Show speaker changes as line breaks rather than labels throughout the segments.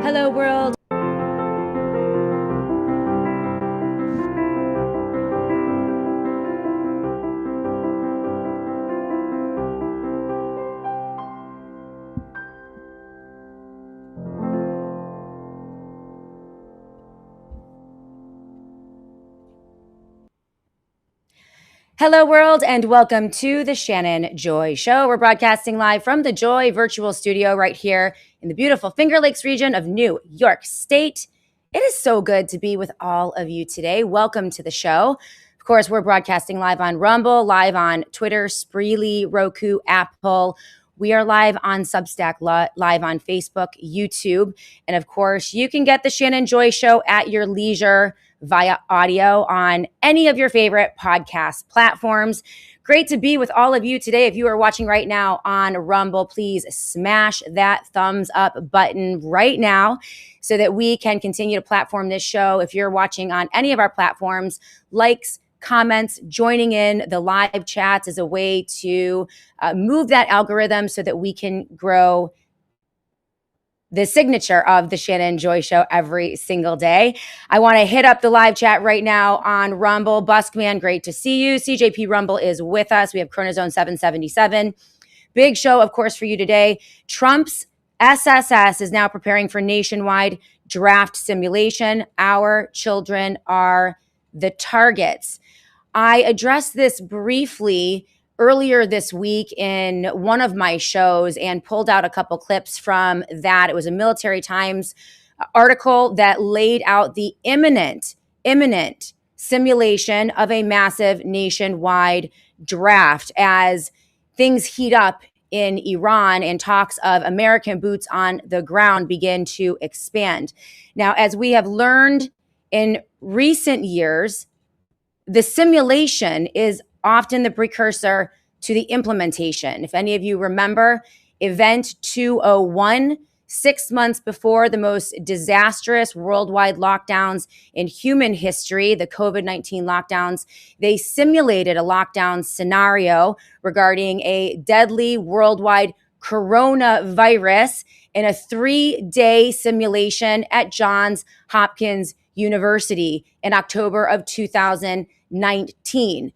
Hello, world. Hello, world, and welcome to the Shannon Joy Show. We're broadcasting live from the Joy Virtual Studio right here in the beautiful Finger Lakes region of New York State. It is so good to be with all of you today. Welcome to the show. Of course, we're broadcasting live on Rumble, live on Twitter, Spreely, Roku, Apple. We are live on Substack, live on Facebook, YouTube. And of course, you can get the Shannon Joy Show at your leisure via audio on any of your favorite podcast platforms. Great to be with all of you today. If you are watching right now on Rumble, please smash that thumbs up button right now so that we can continue to platform this show. If you're watching on any of our platforms, likes, comments, joining in the live chats is a way to move that algorithm so that we can grow the signature of the Shannon Joy Show every single day. I want to hit up the live chat right now on Rumble. Buskman, great to see you. CJP Rumble is with us. We have Chronozone 777. Big show, of course, for you today. Trump's SSS is now preparing for nationwide draft simulation. Our children are the targets. I addressed this briefly earlier this week in one of my shows and pulled out a couple clips from that. It was a Military Times article that laid out the imminent simulation of a massive nationwide draft as things heat up in Iran and talks of American boots on the ground begin to expand. Now, as we have learned in recent years, the simulation is often the precursor to the implementation. If any of you remember Event 201, 6 months before the most disastrous worldwide lockdowns in human history, the COVID-19 lockdowns, they simulated a lockdown scenario regarding a deadly worldwide coronavirus in a 3-day simulation at Johns Hopkins University in October of 2019.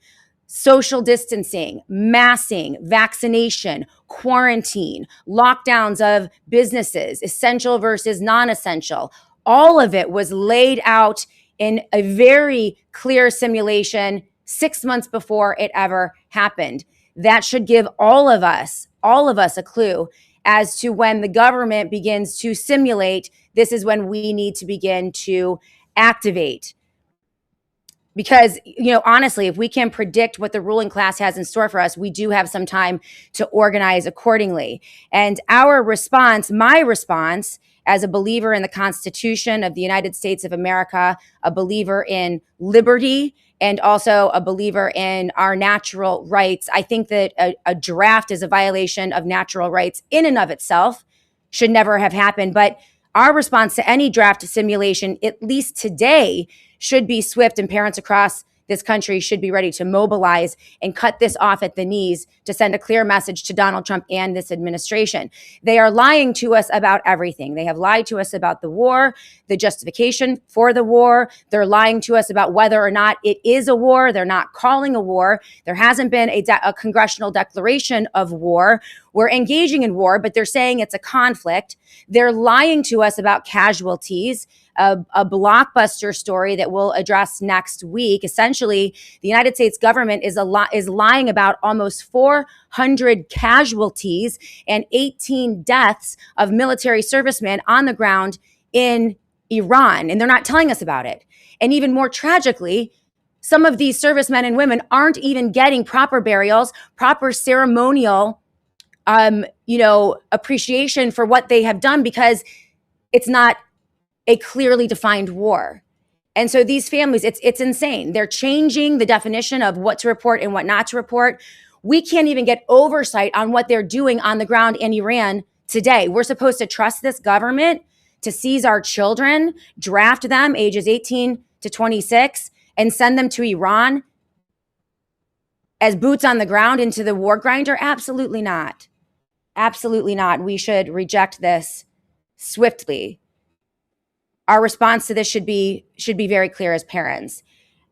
Social distancing, massing, vaccination, quarantine, lockdowns of businesses, essential versus non-essential. All of it was laid out in a very clear simulation 6 months before it ever happened. That should give all of us a clue as to when the government begins to simulate, this is when we need to begin to activate. Because, honestly, if we can predict what the ruling class has in store for us, we do have some time to organize accordingly. And our response, my response, as a believer in the Constitution of the United States of America, a believer in liberty, and also a believer in our natural rights, I think that a draft is a violation of natural rights in and of itself, should never have happened. But our response to any draft simulation, at least today, should be swift, and parents across this country should be ready to mobilize and cut this off at the knees to send a clear message to Donald Trump and this administration. They are lying to us about everything. They have lied to us about the war, the justification for the war. They're lying to us about whether or not it is a war. They're not calling a war. There hasn't been a congressional declaration of war. We're engaging in war, but they're saying it's a conflict. They're lying to us about casualties. A blockbuster story that we'll address next week. Essentially, the United States government is lying about almost 400 casualties and 18 deaths of military servicemen on the ground in Iran, and they're not telling us about it. And even more tragically, some of these servicemen and women aren't even getting proper burials, proper ceremonial, appreciation for what they have done, because it's not a clearly defined war. And so these families, it's insane. They're changing the definition of what to report and what not to report. We can't even get oversight on what they're doing on the ground in Iran today. We're supposed to trust this government to seize our children, draft them ages 18 to 26, and send them to Iran as boots on the ground into the war grinder? Absolutely not. Absolutely not. We should reject this swiftly. our response to this should be very clear as parents.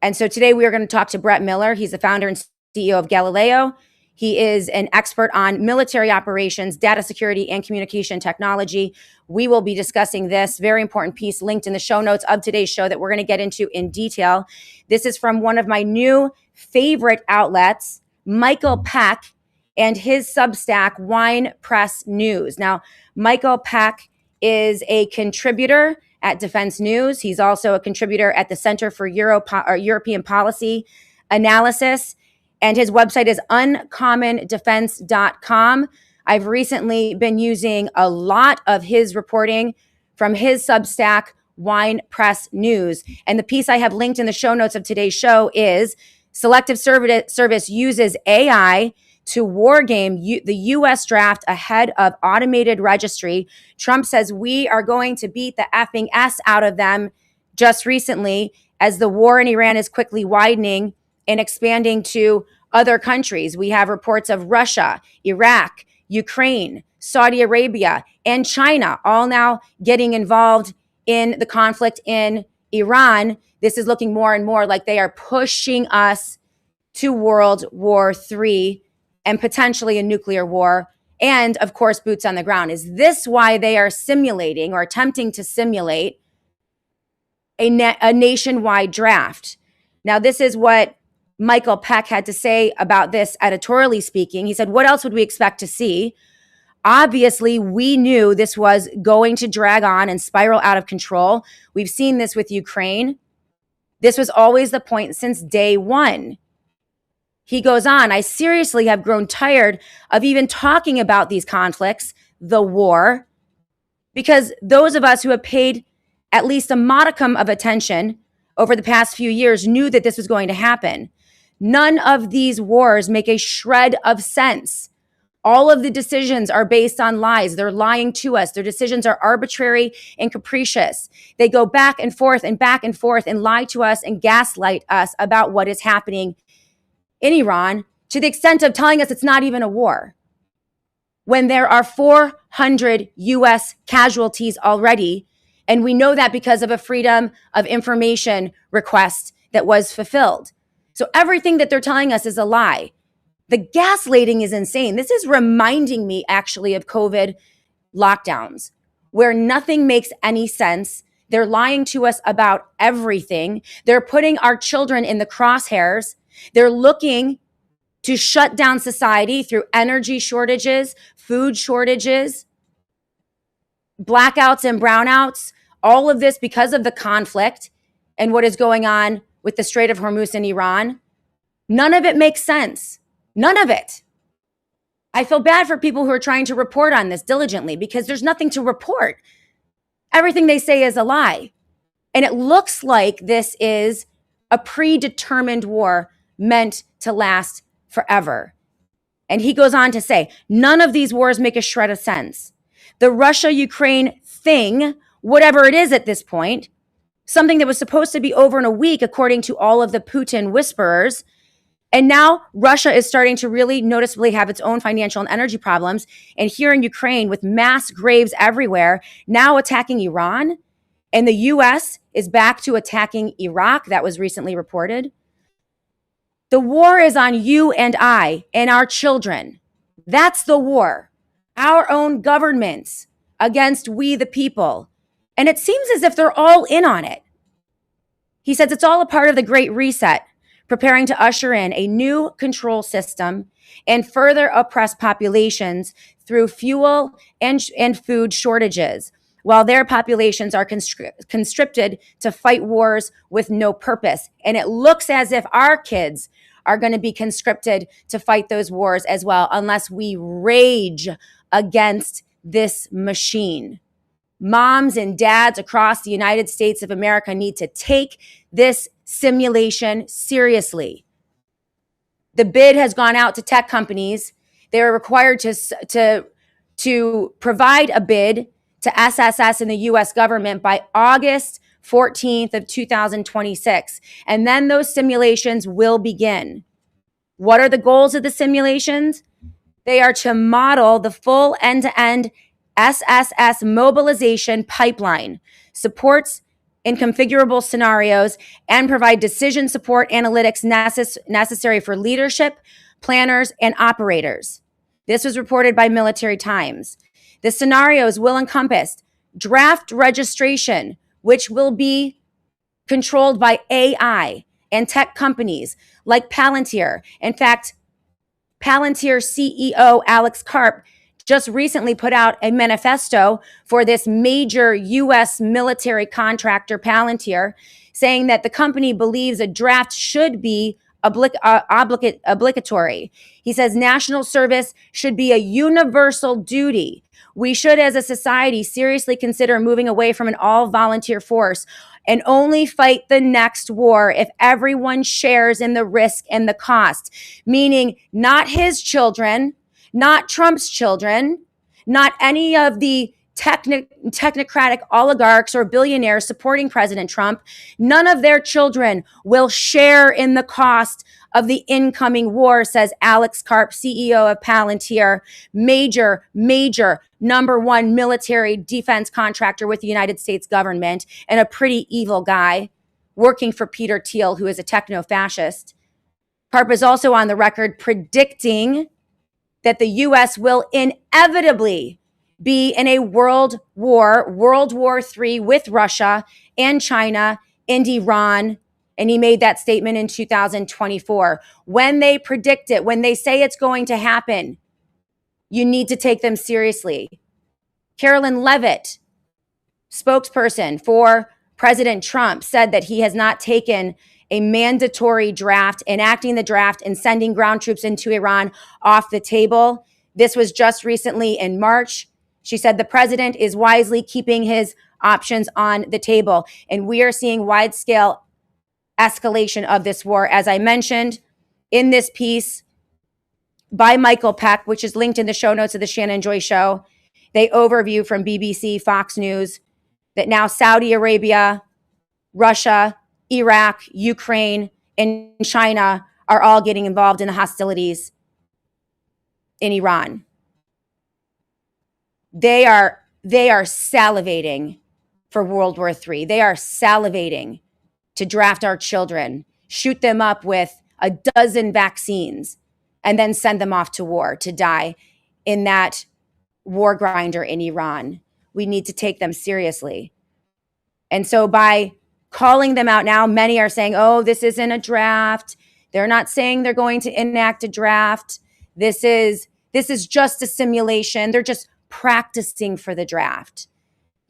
And so today we are going to talk to Brett Miller. He's the founder and CEO of Galileyo. He is an expert on military operations, data security, and communication technology. We will be discussing this very important piece linked in the show notes of today's show that we're going to get into in detail. This is from one of my new favorite outlets, Michael Peck, and his Substack, Wine Press News. Now, Michael Peck is a contributor at Defense News. He's also a contributor at the Center for European Policy Analysis, and his website is uncommondefense.com. I've recently been using a lot of his reporting from his Substack, Wine Press News. And the piece I have linked in the show notes of today's show is Selective Service uses AI to wargame the U.S. draft ahead of automated registry. Trump says we are going to beat the effing S out of them just recently as the war in Iran is quickly widening and expanding to other countries. We have reports of Russia, Iraq, Ukraine, Saudi Arabia, and China all now getting involved in the conflict in Iran. This is looking more and more like they are pushing us to World War III and potentially a nuclear war, and of course, boots on the ground. Is this why they are simulating or attempting to simulate a nationwide draft? Now, this is what Michael Peck had to say about this editorially speaking. He said, what else would we expect to see? Obviously, we knew this was going to drag on and spiral out of control. We've seen this with Ukraine. This was always the point since day one. He goes on, I seriously have grown tired of even talking about these conflicts, the war, because those of us who have paid at least a modicum of attention over the past few years knew that this was going to happen. None of these wars make a shred of sense. All of the decisions are based on lies. They're lying to us. Their decisions are arbitrary and capricious. They go back and forth and lie to us and gaslight us about what is happening in Iran, to the extent of telling us it's not even a war, when there are 400 U.S. casualties already. And we know that because of a freedom of information request that was fulfilled. So everything that they're telling us is a lie. The gaslighting is insane. This is reminding me actually of COVID lockdowns, where nothing makes any sense. They're lying to us about everything. They're putting our children in the crosshairs. They're looking to shut down society through energy shortages, food shortages, blackouts and brownouts, all of this because of the conflict and what is going on with the Strait of Hormuz in Iran. None of it makes sense. None of it. I feel bad for people who are trying to report on this diligently because there's nothing to report. Everything they say is a lie. And it looks like this is a predetermined war meant to last forever. And he goes on to say, none of these wars make a shred of sense. The Russia-Ukraine thing, whatever it is at this point, something that was supposed to be over in a week, according to all of the Putin whisperers, and now Russia is starting to really noticeably have its own financial and energy problems. And here in Ukraine, with mass graves everywhere, now attacking Iran, and the U.S. is back to attacking Iraq. That was recently reported. The war is on you and I and our children. That's the war. Our own governments against we the people. And it seems as if they're all in on it. He says it's all a part of the Great Reset, preparing to usher in a new control system and further oppress populations through fuel and food shortages, while their populations are conscripted to fight wars with no purpose. And it looks as if our kids are going to be conscripted to fight those wars as well, unless we rage against this machine. Moms and dads across the United States of America need to take this simulation seriously. The bid has gone out to tech companies. They are required to provide a bid to SSS and the U.S. government by August 14th of 2026. And then those simulations will begin. What are the goals of the simulations? They are to model the full end-to-end SSS mobilization pipeline, supports in configurable scenarios, and provide decision support analytics necessary for leadership, planners, and operators. This was reported by Military Times. The scenarios will encompass draft registration, which will be controlled by AI and tech companies like Palantir. In fact, Palantir CEO Alex Karp just recently put out a manifesto for this major U.S. military contractor, Palantir, saying that the company believes a draft should be obligatory. He says national service should be a universal duty. We should, as a society, seriously consider moving away from an all-volunteer force and only fight the next war if everyone shares in the risk and the cost, meaning not his children, not Trump's children, not any of the technocratic oligarchs or billionaires supporting President Trump. None of their children will share in the cost of the incoming war, says Alex Karp, CEO of Palantir, major number one military defense contractor with the United States government, and a pretty evil guy working for Peter Thiel, who is a techno-fascist. Karp is also on the record predicting that the U.S. will inevitably be in a World War III with Russia and China and Iran. And he made that statement in 2024. When they predict it, when they say it's going to happen, you need to take them seriously. Carolyn Levitt, spokesperson for President Trump, said that he has not taken a mandatory draft, enacting the draft and sending ground troops into Iran off the table. This was just recently in March. She said the president is wisely keeping his options on the table. And we are seeing wide-scale escalation of this war, as I mentioned in this piece by Michael Peck, which is linked in the show notes of the Shannon Joy Show. They overview from BBC, Fox News, that now Saudi Arabia, Russia, Iraq, Ukraine, and China are all getting involved in the hostilities in Iran. They are salivating for World War III. They are salivating to draft our children, shoot them up with a dozen vaccines, and then send them off to war to die in that war grinder in Iran. We need to take them seriously. And so by calling them out now, many are saying, oh, this isn't a draft. They're not saying they're going to enact a draft. This is just a simulation. They're just practicing for the draft.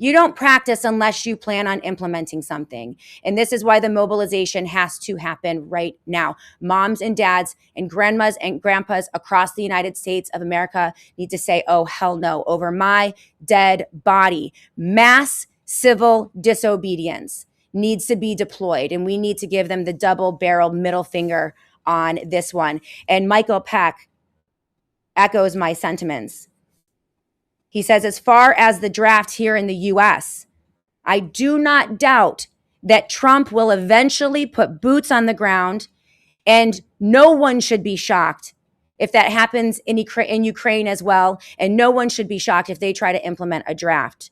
You don't practice unless you plan on implementing something. And this is why the mobilization has to happen right now. Moms and dads and grandmas and grandpas across the United States of America need to say, oh, hell no, over my dead body. Mass civil disobedience needs to be deployed, and we need to give them the double-barreled middle finger on this one. And Michael Peck echoes my sentiments. He says, as far as the draft here in the U.S., I do not doubt that Trump will eventually put boots on the ground, and no one should be shocked if that happens in Ukraine as well, and no one should be shocked if they try to implement a draft.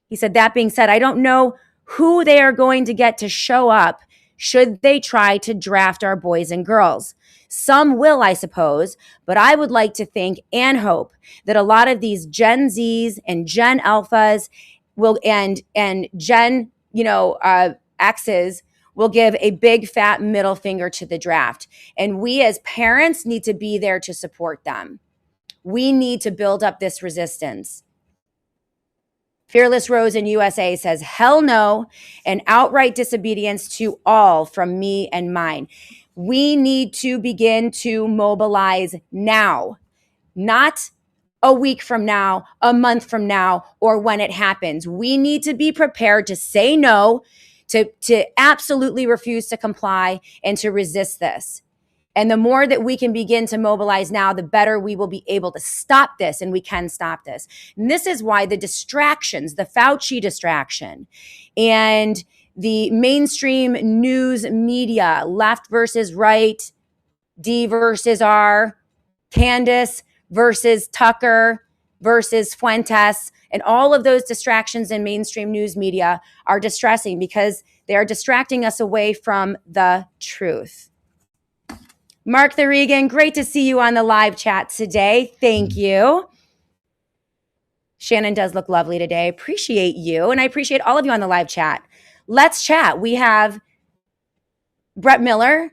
He said, that being said, I don't know who they are going to get to show up should they try to draft our boys and girls. Some will, I suppose, but I would like to think and hope that a lot of these Gen Zs and Gen Alphas will and Gen, X's will give a big fat middle finger to the draft. And we as parents need to be there to support them. We need to build up this resistance. Fearless Rose in USA says, hell no, and outright disobedience to all from me and mine. We need to begin to mobilize now, not a week from now, a month from now, or when it happens. We need to be prepared to say no, to absolutely refuse to comply, and to resist this. And the more that we can begin to mobilize now, the better we will be able to stop this, and we can stop this. And this is why the distractions, the Fauci distraction, and the mainstream news media, left versus right, D versus R, Candace versus Tucker, versus Fuentes, and all of those distractions in mainstream news media are distressing because they are distracting us away from the truth. Mark the Regan, great to see you on the live chat today. Thank you. Shannon does look lovely today. Appreciate you, and I appreciate all of you on the live chat. Let's chat. We have Brett Miller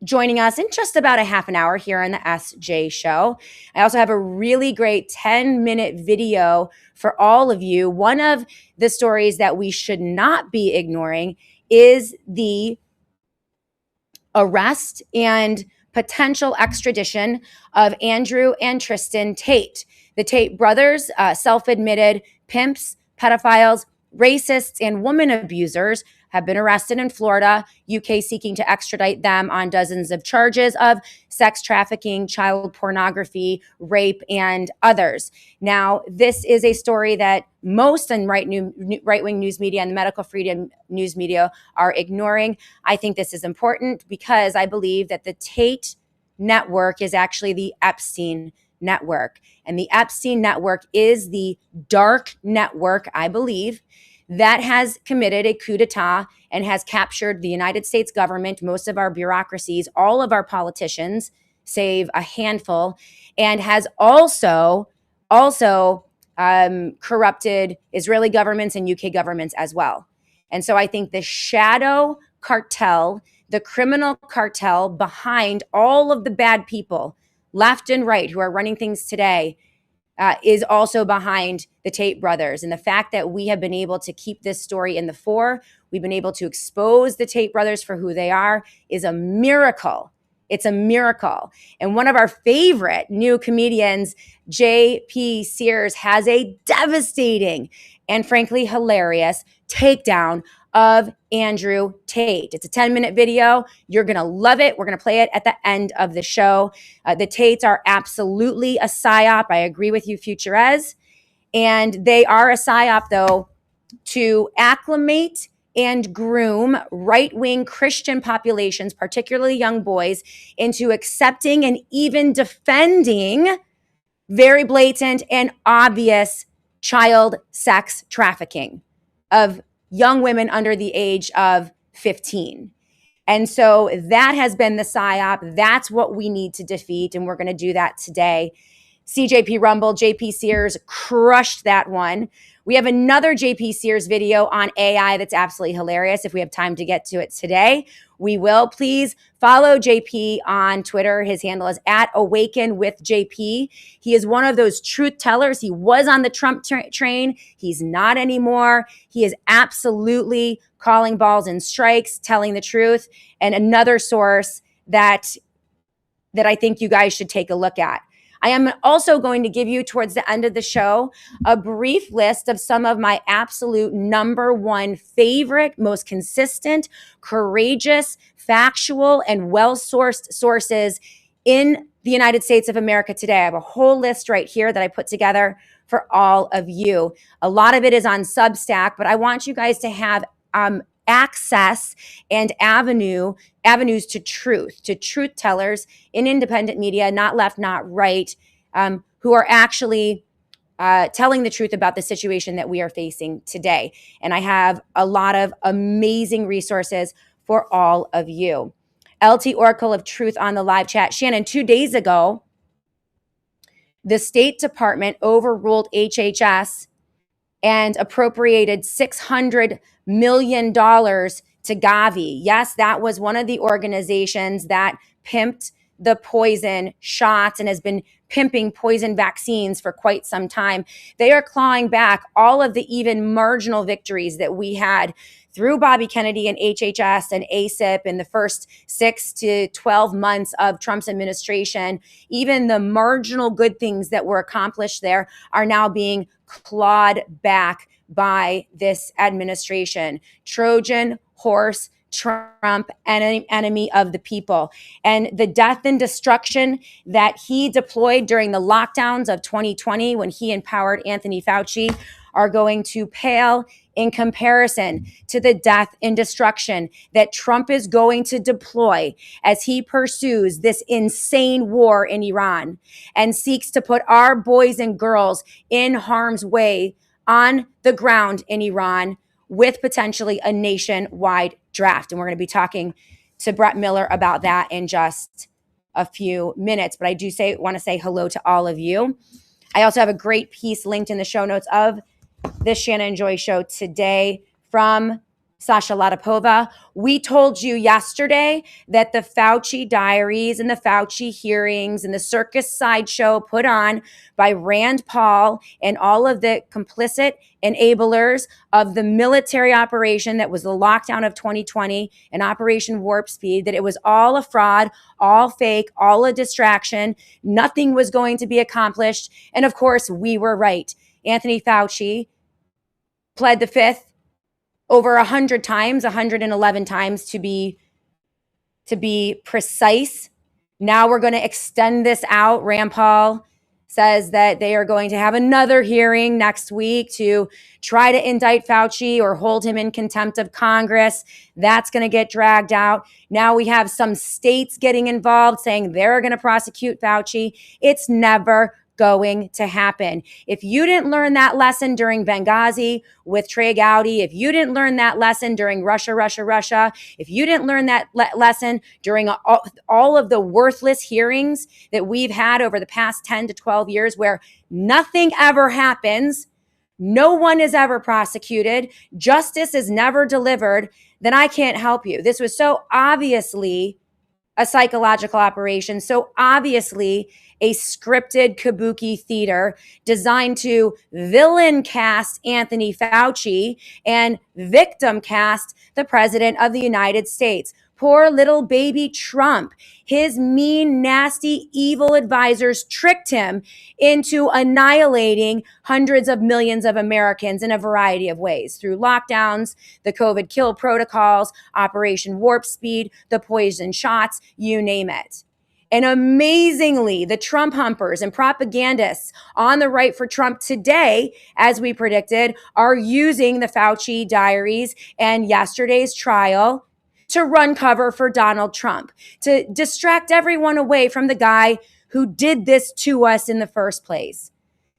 joining us in just about a half an hour here on the SJ Show. I also have a really great 10-minute video for all of you. One of the stories that we should not be ignoring is the arrest and potential extradition of Andrew and Tristan Tate. The Tate brothers, self-admitted pimps, pedophiles, racists, and woman abusers, have been arrested in Florida, UK seeking to extradite them on dozens of charges of sex trafficking, child pornography, rape, and others. Now, this is a story that most in right-wing news media and the medical freedom news media are ignoring. I think this is important because I believe that the Tate network is actually the Epstein network. And the Epstein network is the dark network, I believe, that has committed a coup d'etat and has captured the United States government, most of our bureaucracies, all of our politicians, save a handful, and has also corrupted Israeli governments and UK governments as well. And so I think the shadow cartel, the criminal cartel behind all of the bad people, left and right, who are running things today, is also behind the Tate brothers. And the fact that we have been able to keep this story in the fore, we've been able to expose the Tate brothers for who they are, is a miracle. It's a miracle. And one of our favorite new comedians, J.P. Sears, has a devastating and frankly hilarious takedown of Andrew Tate. It's a 10-minute video. You're going to love it. We're going to play it at the end of the show. The Tates are absolutely a psyop. I agree with you, Futurez. And they are a psyop, though, to acclimate and groom right-wing Christian populations, particularly young boys, into accepting and even defending very blatant and obvious child sex trafficking of young women under the age of 15. And so that has been the psyop. That's what we need to defeat, and we're going to do that today. CJP Rumble, JP Sears crushed that one. We have another JP Sears video on AI that's absolutely hilarious. If we have time to get to it today, we will. Please follow JP on Twitter. His handle is @AwakenWithJP. He is one of those truth tellers. He was on the Trump train. He's not anymore. He is absolutely calling balls and strikes, telling the truth. And another source that I think you guys should take a look at. I am also going to give you, towards the end of the show, a brief list of some of my absolute number one favorite, most consistent, courageous, factual, and well-sourced sources in the United States of America today. I have a whole list right here that I put together for all of you. A lot of it is on Substack, but I want you guys to have access and avenues to truth tellers in independent media, not left, not right, who are actually telling the truth about the situation that we are facing today. And I have a lot of amazing resources for all of you. LT Oracle of Truth on the live chat. Shannon, 2 days ago, the State Department overruled HHS and appropriated $600 million to Gavi. Yes, that was one of the organizations that pimped the poison shots and has been pimping poison vaccines for quite some time. They are clawing back all of the even marginal victories that we had through Bobby Kennedy and HHS and ACIP in the first 6 to 12 months of Trump's administration. Even the marginal good things that were accomplished there are now being clawed back by this administration. Trojan horse Trump, enemy of the people. And the death and destruction that he deployed during the lockdowns of 2020 when he empowered Anthony Fauci are going to pale in comparison to the death and destruction that Trump is going to deploy as he pursues this insane war in Iran and seeks to put our boys and girls in harm's way on the ground in Iran with potentially a nationwide draft. And we're going to be talking to Brett Miller about that in just a few minutes. But I do want to say hello to all of you. I also have a great piece linked in the show notes of this Shannon Joy Show today from Sasha Latapova. We told you yesterday that the Fauci diaries and the Fauci hearings and the circus sideshow put on by Rand Paul and all of the complicit enablers of the military operation that was the lockdown of 2020 and Operation Warp Speed, that it was all a fraud, all fake, all a distraction. Nothing was going to be accomplished. And of course, we were right. Anthony Fauci pled the fifth over 100 times, 111 times to be precise. Now we're going to extend this out. Rand Paul says that they are going to have another hearing next week to try to indict Fauci or hold him in contempt of Congress. That's going to get dragged out. Now we have some states getting involved saying they're going to prosecute Fauci. It's never going to happen. If you didn't learn that lesson during Benghazi with Trey Gowdy, if you didn't learn that lesson during Russia, if you didn't learn that lesson during all of the worthless hearings that we've had over the past 10 to 12 years where nothing ever happens, no one is ever prosecuted, justice is never delivered, then I can't help you. This was so obviously a psychological operation, so obviously a scripted kabuki theater designed to villain cast Anthony Fauci and victim cast the president of the United States. Poor little baby Trump. His mean, nasty, evil advisors tricked him into annihilating hundreds of millions of Americans in a variety of ways through lockdowns, the COVID kill protocols, Operation Warp Speed, the poison shots, you name it. And amazingly, the Trump humpers and propagandists on the right for Trump today, as we predicted, are using the Fauci diaries and yesterday's trial to run cover for Donald Trump, to distract everyone away from the guy who did this to us in the first place.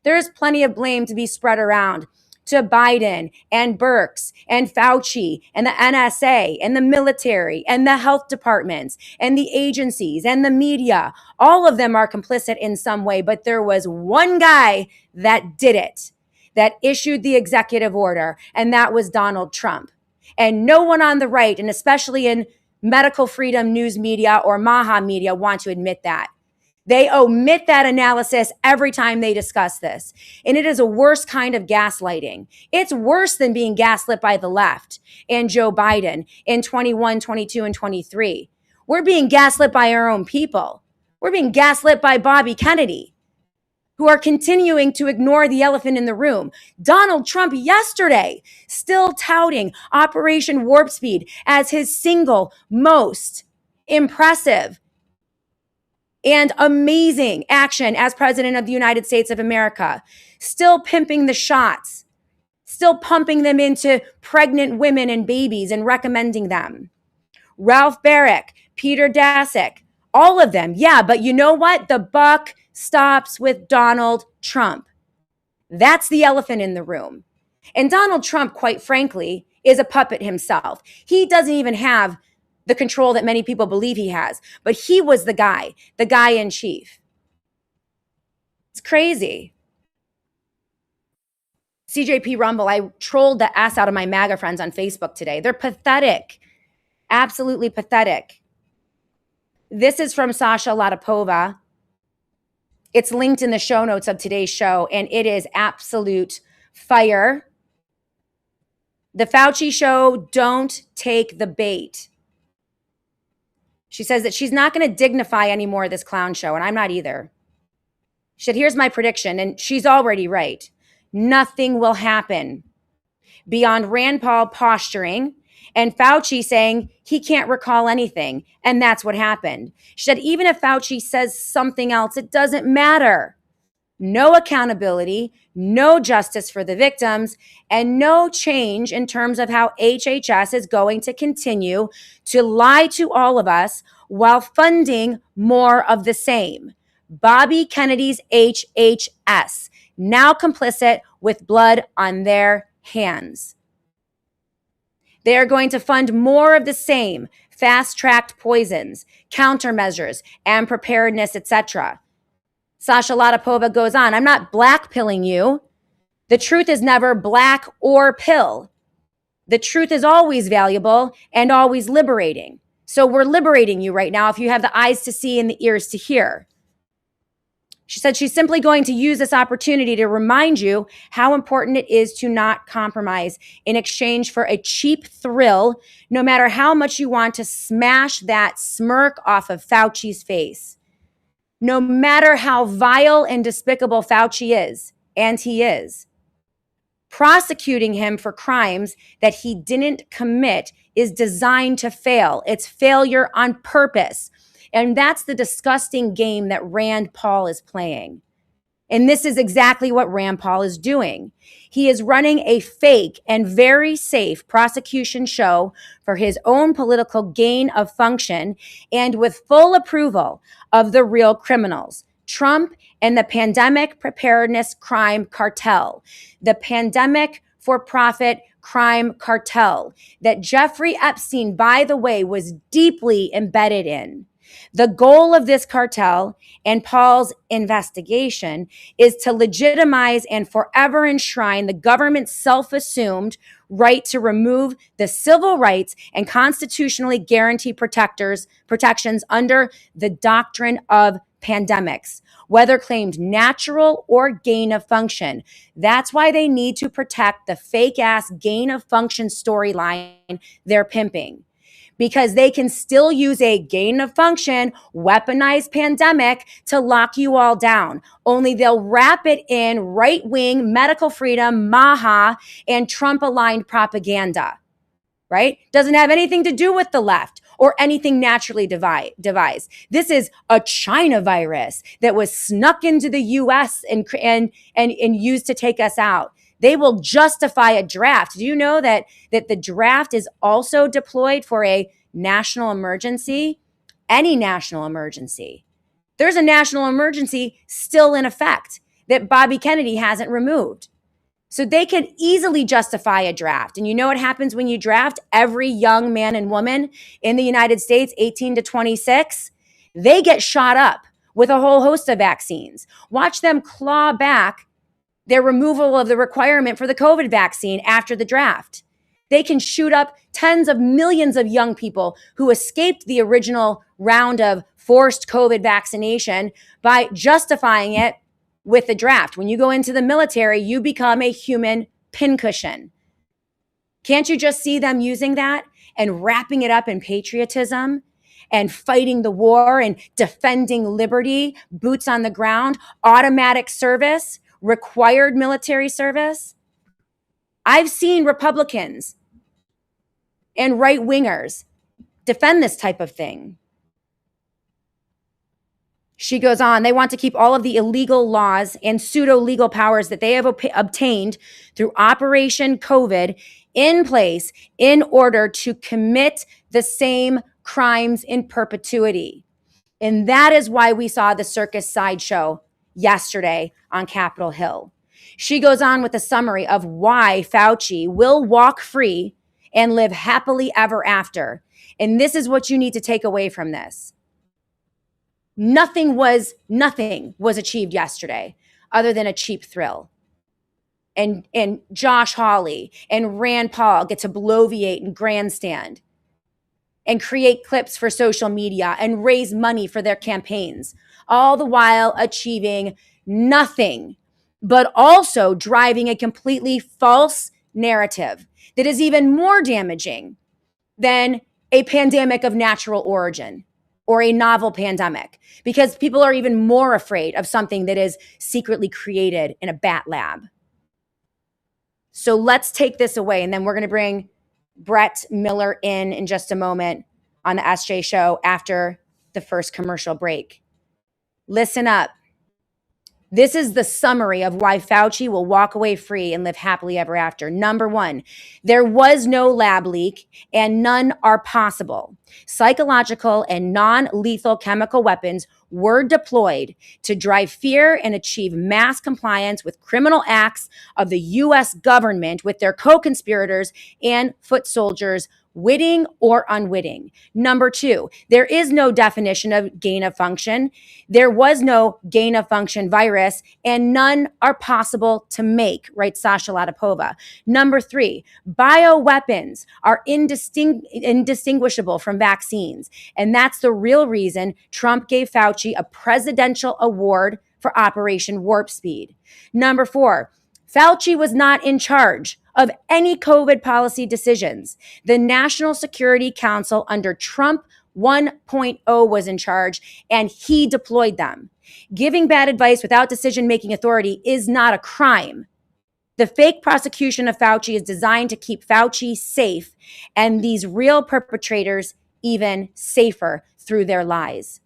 There's plenty of blame to be spread around to Biden and Birx and Fauci and the NSA and the military and the health departments and the agencies and the media. All of them are complicit in some way, but there was one guy that did it, that issued the executive order, and that was Donald Trump. And no one on the right, and especially in medical freedom news media or Maha media, want to admit that. They omit that analysis every time they discuss this. And it is a worse kind of gaslighting. It's worse than being gaslit by the left and Joe Biden in 21, 22, and 23. We're being gaslit by our own people. We're being gaslit by Bobby Kennedy, who are continuing to ignore the elephant in the room. Donald Trump yesterday still touting Operation Warp Speed as his single most impressive and amazing action as president of the United States of America, still pimping the shots, still pumping them into pregnant women and babies and recommending them. Ralph Barrick, Peter Daszak, all of them. Yeah, but you know what? The buck stops with Donald Trump. That's the elephant in the room. And Donald Trump, quite frankly, is a puppet himself. He doesn't even have the control that many people believe he has, but he was the guy in chief. It's crazy. CJP Rumble, I trolled the ass out of my MAGA friends on Facebook today. They're pathetic, absolutely pathetic. This is from Sasha Latapova. It's linked in the show notes of today's show, and it is absolute fire. The Fauci show, don't take the bait. She says that she's not going to dignify anymore this clown show, and I'm not either. She said, here's my prediction, and she's already right. Nothing will happen beyond Rand Paul posturing and Fauci saying he can't recall anything, and that's what happened. She said, even if Fauci says something else, it doesn't matter. no accountability, no justice for the victims, and no change in terms of how HHS is going to continue to lie to all of us while funding more of the same. Bobby Kennedy's HHS, now complicit with blood on their hands. They are going to fund more of the same fast-tracked poisons, countermeasures, and preparedness, etc. Sasha Latapova goes on, I'm not blackpilling you. The truth is never black or pill. The truth is always valuable and always liberating. So we're liberating you right now if you have the eyes to see and the ears to hear. She said she's simply going to use this opportunity to remind you how important it is to not compromise in exchange for a cheap thrill, no matter how much you want to smash that smirk off of Fauci's face. No matter how vile and despicable Fauci is, and he is, prosecuting him for crimes that he didn't commit is designed to fail. It's failure on purpose. And that's the disgusting game that Rand Paul is playing. And this is exactly what Rand Paul is doing. He is running a fake and very safe prosecution show for his own political gain of function and with full approval of the real criminals, Trump and the pandemic preparedness crime cartel, the pandemic for-profit crime cartel that Jeffrey Epstein, by the way, was deeply embedded in. The goal of this cartel and Paul's investigation is to legitimize and forever enshrine the government's self-assumed right to remove the civil rights and constitutionally guaranteed protections under the doctrine of pandemics, whether claimed natural or gain of function. That's why they need to protect the fake-ass gain of function storyline they're pimping, because they can still use a gain of function, weaponized pandemic to lock you all down. Only they'll wrap it in right-wing medical freedom, MAHA, and Trump-aligned propaganda, right? Doesn't have anything to do with the left or anything naturally devised. This is a China virus that was snuck into the US and used to take us out. They will justify a draft. Do you know that the draft is also deployed for a national emergency? Any national emergency. There's a national emergency still in effect that Bobby Kennedy hasn't removed. So they can easily justify a draft. And you know what happens when you draft? Every young man and woman in the United States, 18 to 26, they get shot up with a whole host of vaccines. Watch them claw back their removal of the requirement for the COVID vaccine after the draft. They can shoot up tens of millions of young people who escaped the original round of forced COVID vaccination by justifying it with the draft. When you go into the military, you become a human pincushion. Can't you just see them using that and wrapping it up in patriotism and fighting the war and defending liberty, boots on the ground, automatic service, required military service? I've seen Republicans and right-wingers defend this type of thing. She goes on, they want to keep all of the illegal laws and pseudo-legal powers that they have obtained through Operation COVID in place in order to commit the same crimes in perpetuity. And that is why we saw the circus sideshow yesterday on Capitol Hill. She goes on with a summary of why Fauci will walk free and live happily ever after. And this is what you need to take away from this. Nothing was achieved yesterday other than a cheap thrill. And Josh Hawley and Rand Paul get to bloviate and grandstand and create clips for social media and raise money for their campaigns, all the while achieving nothing, but also driving a completely false narrative that is even more damaging than a pandemic of natural origin or a novel pandemic, because people are even more afraid of something that is secretly created in a bat lab. So let's take this away, and then we're going to bring Brett Miller in just a moment on the SJ show after the first commercial break. Listen up. This is the summary of why Fauci will walk away free and live happily ever after. Number one, there was no lab leak and none are possible. Psychological and non-lethal chemical weapons were deployed to drive fear and achieve mass compliance with criminal acts of the US government with their co-conspirators and foot soldiers, witting or unwitting. Number two, there is no definition of gain of function. There was no gain of function virus, and none are possible to make, writes Sasha Latipova. Number three, bioweapons are indistinguishable from vaccines. And that's the real reason Trump gave Fauci a presidential award for Operation Warp Speed. Number four, Fauci was not in charge of any COVID policy decisions. The National Security Council under Trump 1.0 was in charge, and he deployed them. Giving bad advice without decision-making authority is not a crime. The fake prosecution of Fauci is designed to keep Fauci safe and these real perpetrators even safer through their lies.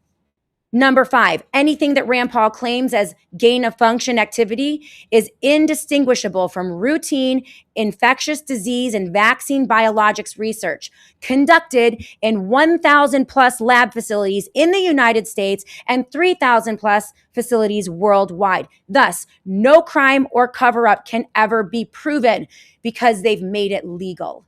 Number five, anything that Rand Paul claims as gain of function activity is indistinguishable from routine infectious disease and vaccine biologics research conducted in 1,000 plus lab facilities in the United States and 3,000 plus facilities worldwide. Thus, no crime or cover up can ever be proven because they've made it legal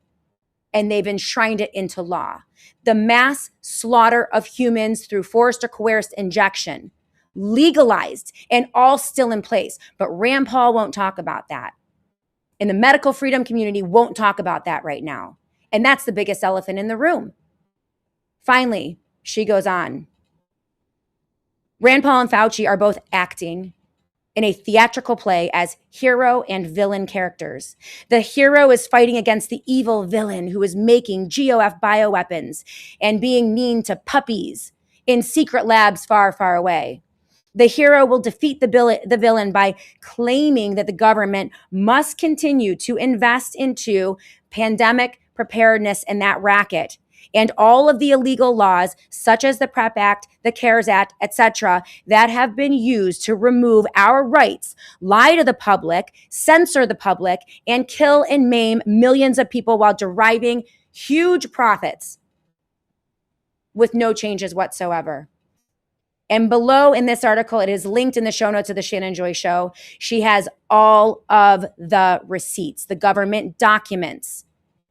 and they've enshrined it into law. The mass slaughter of humans through forced or coerced injection, legalized and all still in place. But Rand Paul won't talk about that. And the medical freedom community won't talk about that right now. And that's the biggest elephant in the room. Finally, she goes on. Rand Paul and Fauci are both acting in a theatrical play as hero and villain characters. The hero is fighting against the evil villain who is making GOF bioweapons and being mean to puppies in secret labs far, far away. The hero will defeat the villain by claiming that the government must continue to invest into pandemic preparedness and that racket and all of the illegal laws, such as the PrEP Act, the CARES Act, etc., that have been used to remove our rights, lie to the public, censor the public, and kill and maim millions of people while deriving huge profits with no changes whatsoever. And below in this article, it is linked in the show notes of the Shannon Joy Show. She has all of the receipts, the government documents,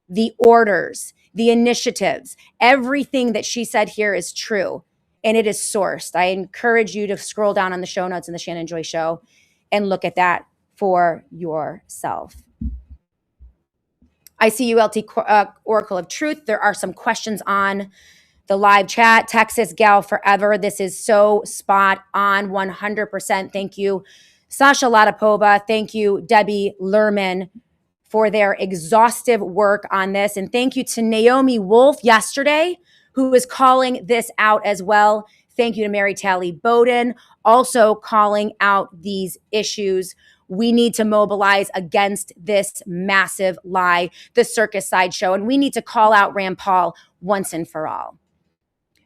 the orders, the initiatives, everything that she said here is true, and it is sourced. I encourage you to scroll down on the show notes in the Shannon Joy Show and look at that for yourself. ICULT Oracle of Truth. There are some questions on the live chat. Texas Gal Forever. This is so spot on, 100%. Thank you, Sasha Latipova. Thank you, Debbie Lerman, for their exhaustive work on this. And thank you to Naomi Wolf yesterday, who was calling this out as well. Thank you to Mary Talley Bowden, also calling out these issues. We need to mobilize against this massive lie, the circus sideshow, and we need to call out Rand Paul once and for all.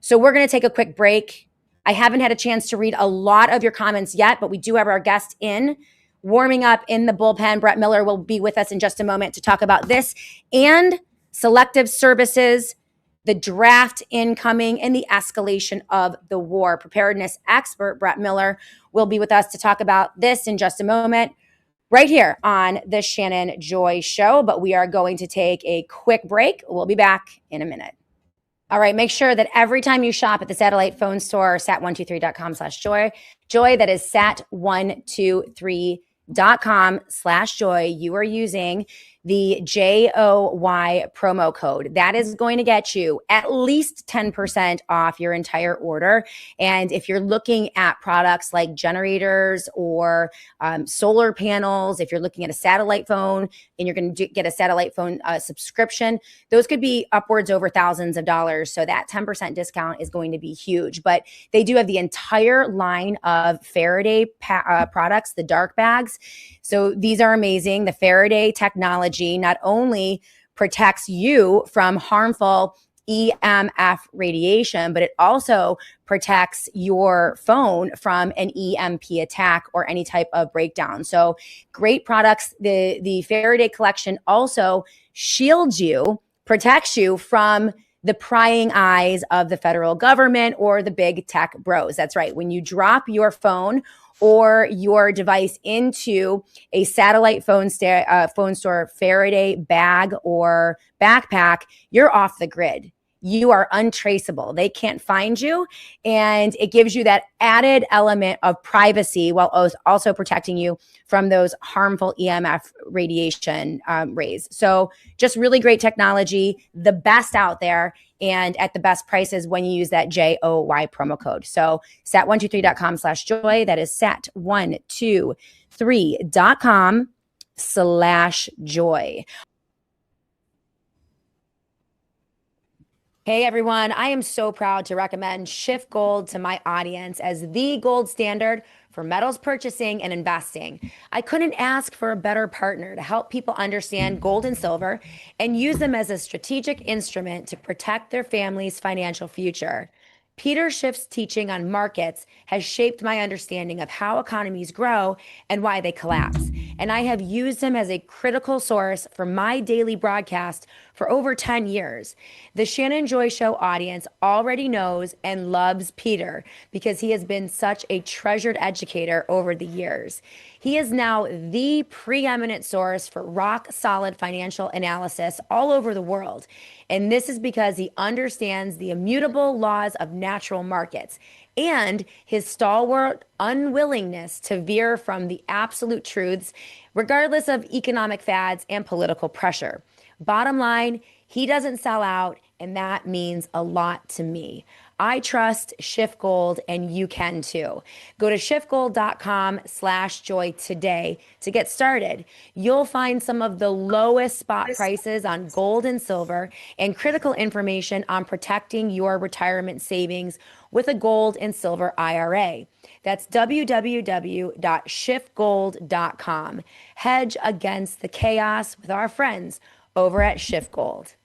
So we're going to take a quick break. I haven't had a chance to read a lot of your comments yet, but we do have our guest in. Warming up in the bullpen, Brett Miller will be with us in just a moment to talk about this and selective services, the draft incoming, and the escalation of the war. Preparedness expert Brett Miller will be with us to talk about this in just a moment, right here on the Shannon Joy Show. But we are going to take a quick break. We'll be back in a minute. All right, make sure that every time you shop at the satellite phone store, sat123.com/joy, joy, that is sat123.com/joy, you are using the JOY promo code. That is going to get you at least 10% off your entire order. And if you're looking at products like generators or solar panels, if you're looking at a satellite phone and you're going to get a satellite phone subscription, those could be upwards over thousands of dollars. So that 10% discount is going to be huge. But they do have the entire line of Faraday products, the dark bags. So these are amazing. The Faraday technology not only protects you from harmful EMF radiation, but it also protects your phone from an EMP attack or any type of breakdown. So great products. The Faraday collection also shields you, protects you from the prying eyes of the federal government or the big tech bros. That's right. When you drop your phone or your device into a satellite phone store Faraday bag or backpack, you're off the grid. You are untraceable. They can't find you. And it gives you that added element of privacy while also protecting you from those harmful EMF radiation rays. So just really great technology, the best out there, and at the best prices when you use that JOY promo code. So sat123.com/joy. That is sat123.com/joy. Hey everyone, I am so proud to recommend Shift Gold to my audience as the gold standard for metals purchasing and investing. I couldn't ask for a better partner to help people understand gold and silver and use them as a strategic instrument to protect their family's financial future. Peter Schiff's teaching on markets has shaped my understanding of how economies grow and why they collapse. And I have used him as a critical source for my daily broadcast for over 10 years. The Shannon Joy Show audience already knows and loves Peter because he has been such a treasured educator over the years. He is now the preeminent source for rock solid financial analysis all over the world. And this is because he understands the immutable laws of natural markets and his stalwart unwillingness to veer from the absolute truths, regardless of economic fads and political pressure. Bottom line, he doesn't sell out, and that means a lot to me. I trust Shift Gold, and you can too. Go to shiftgold.com/joy today to get started. You'll find some of the lowest spot prices on gold and silver and critical information on protecting your retirement savings with a gold and silver IRA. That's www.shiftgold.com. Hedge against the chaos with our friends over at Shift Gold.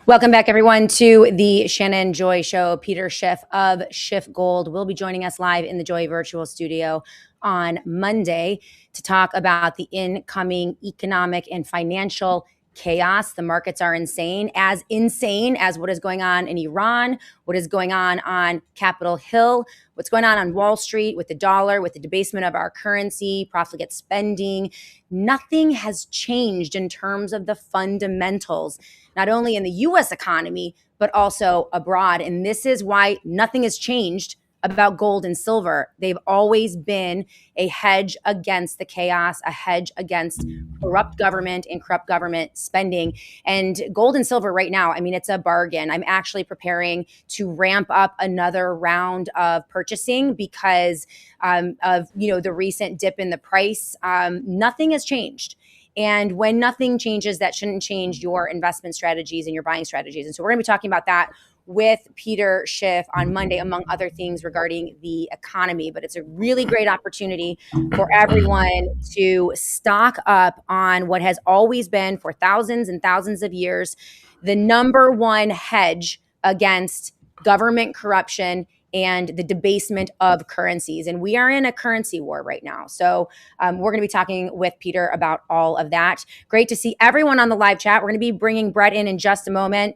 Welcome back, everyone, to the Shannon Joy Show. Peter Schiff of Shift Gold will be joining us live in the Joy Virtual Studio on Monday to talk about the incoming economic and financial chaos. The markets are insane as what is going on in Iran, what is going on Capitol Hill, what's going on Wall Street with the dollar, with the debasement of our currency, profligate spending. Nothing has changed in terms of the fundamentals, not only in the U.S. economy, but also abroad. And this is why nothing has changed about gold and silver. They've always been a hedge against the chaos, a hedge against corrupt government and corrupt government spending. And gold and silver right now, I mean, it's a bargain. I'm actually preparing to ramp up another round of purchasing because of the recent dip in the price. Nothing has changed. And when nothing changes, that shouldn't change your investment strategies and your buying strategies. And so we're going to be talking about that with Peter Schiff on Monday, among other things regarding the economy. But it's a really great opportunity for everyone to stock up on what has always been, for thousands and thousands of years, the number one hedge against government corruption and the debasement of currencies. And we are in a currency war right now. So we're going to be talking with Peter about all of that. Great to see everyone on the live chat. We're going to be bringing Brett in just a moment.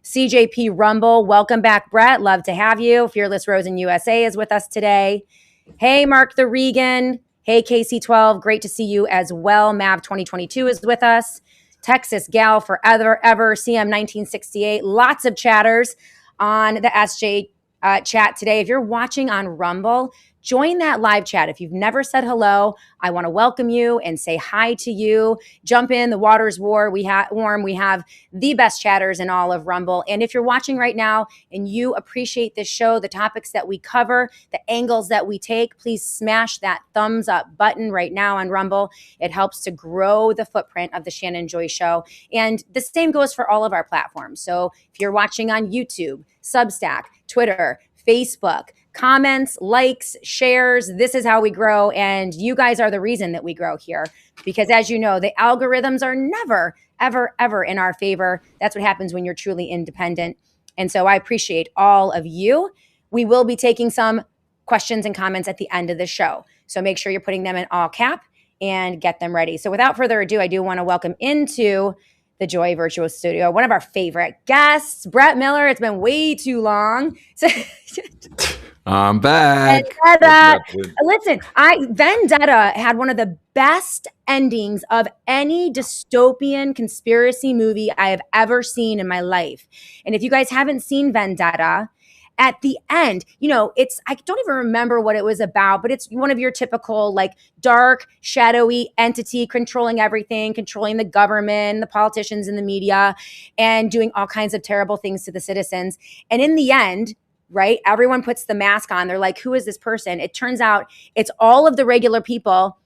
CJP Rumble, welcome back, Brett. Love to have you. Fearless Rosen USA is with us today. Hey, Mark the Regan. Hey, KC12. Great to see you as well. Mav 2022 is with us. Texas Gal Forever, CM 1968. Lots of chatters on the SJ chat today. If you're watching on Rumble, join that live chat. If you've never said hello, I want to welcome you and say hi to you. Jump in. The water's warm. We have the best chatters in all of Rumble. And if you're watching right now and you appreciate this show, the topics that we cover, the angles that we take, please smash that thumbs up button right now on Rumble. It helps to grow the footprint of the Shannon Joy Show. And the same goes for all of our platforms. So if you're watching on YouTube, Substack, Twitter, Facebook. Comments, likes, shares. This is how we grow. And you guys are the reason that we grow here. Because as you know, the algorithms are never, ever, ever in our favor. That's what happens when you're truly independent. And so I appreciate all of you. We will be taking some questions and comments at the end of the show. So make sure you're putting them in all cap and get them ready. So without further ado, I do want to welcome into the Joy Virtual Studio one of our favorite guests, Brett Miller. It's been way too long.
I'm back.
Listen, Vendetta had one of the best endings of any dystopian conspiracy movie I have ever seen in my life. And if you guys haven't seen Vendetta, at the end, I don't even remember what it was about, but it's one of your typical like dark, shadowy entity controlling everything, controlling the government, the politicians and the media, and doing all kinds of terrible things to the citizens. And in the end, right, everyone puts the mask on. They're like, who is this person? It turns out it's all of the regular people.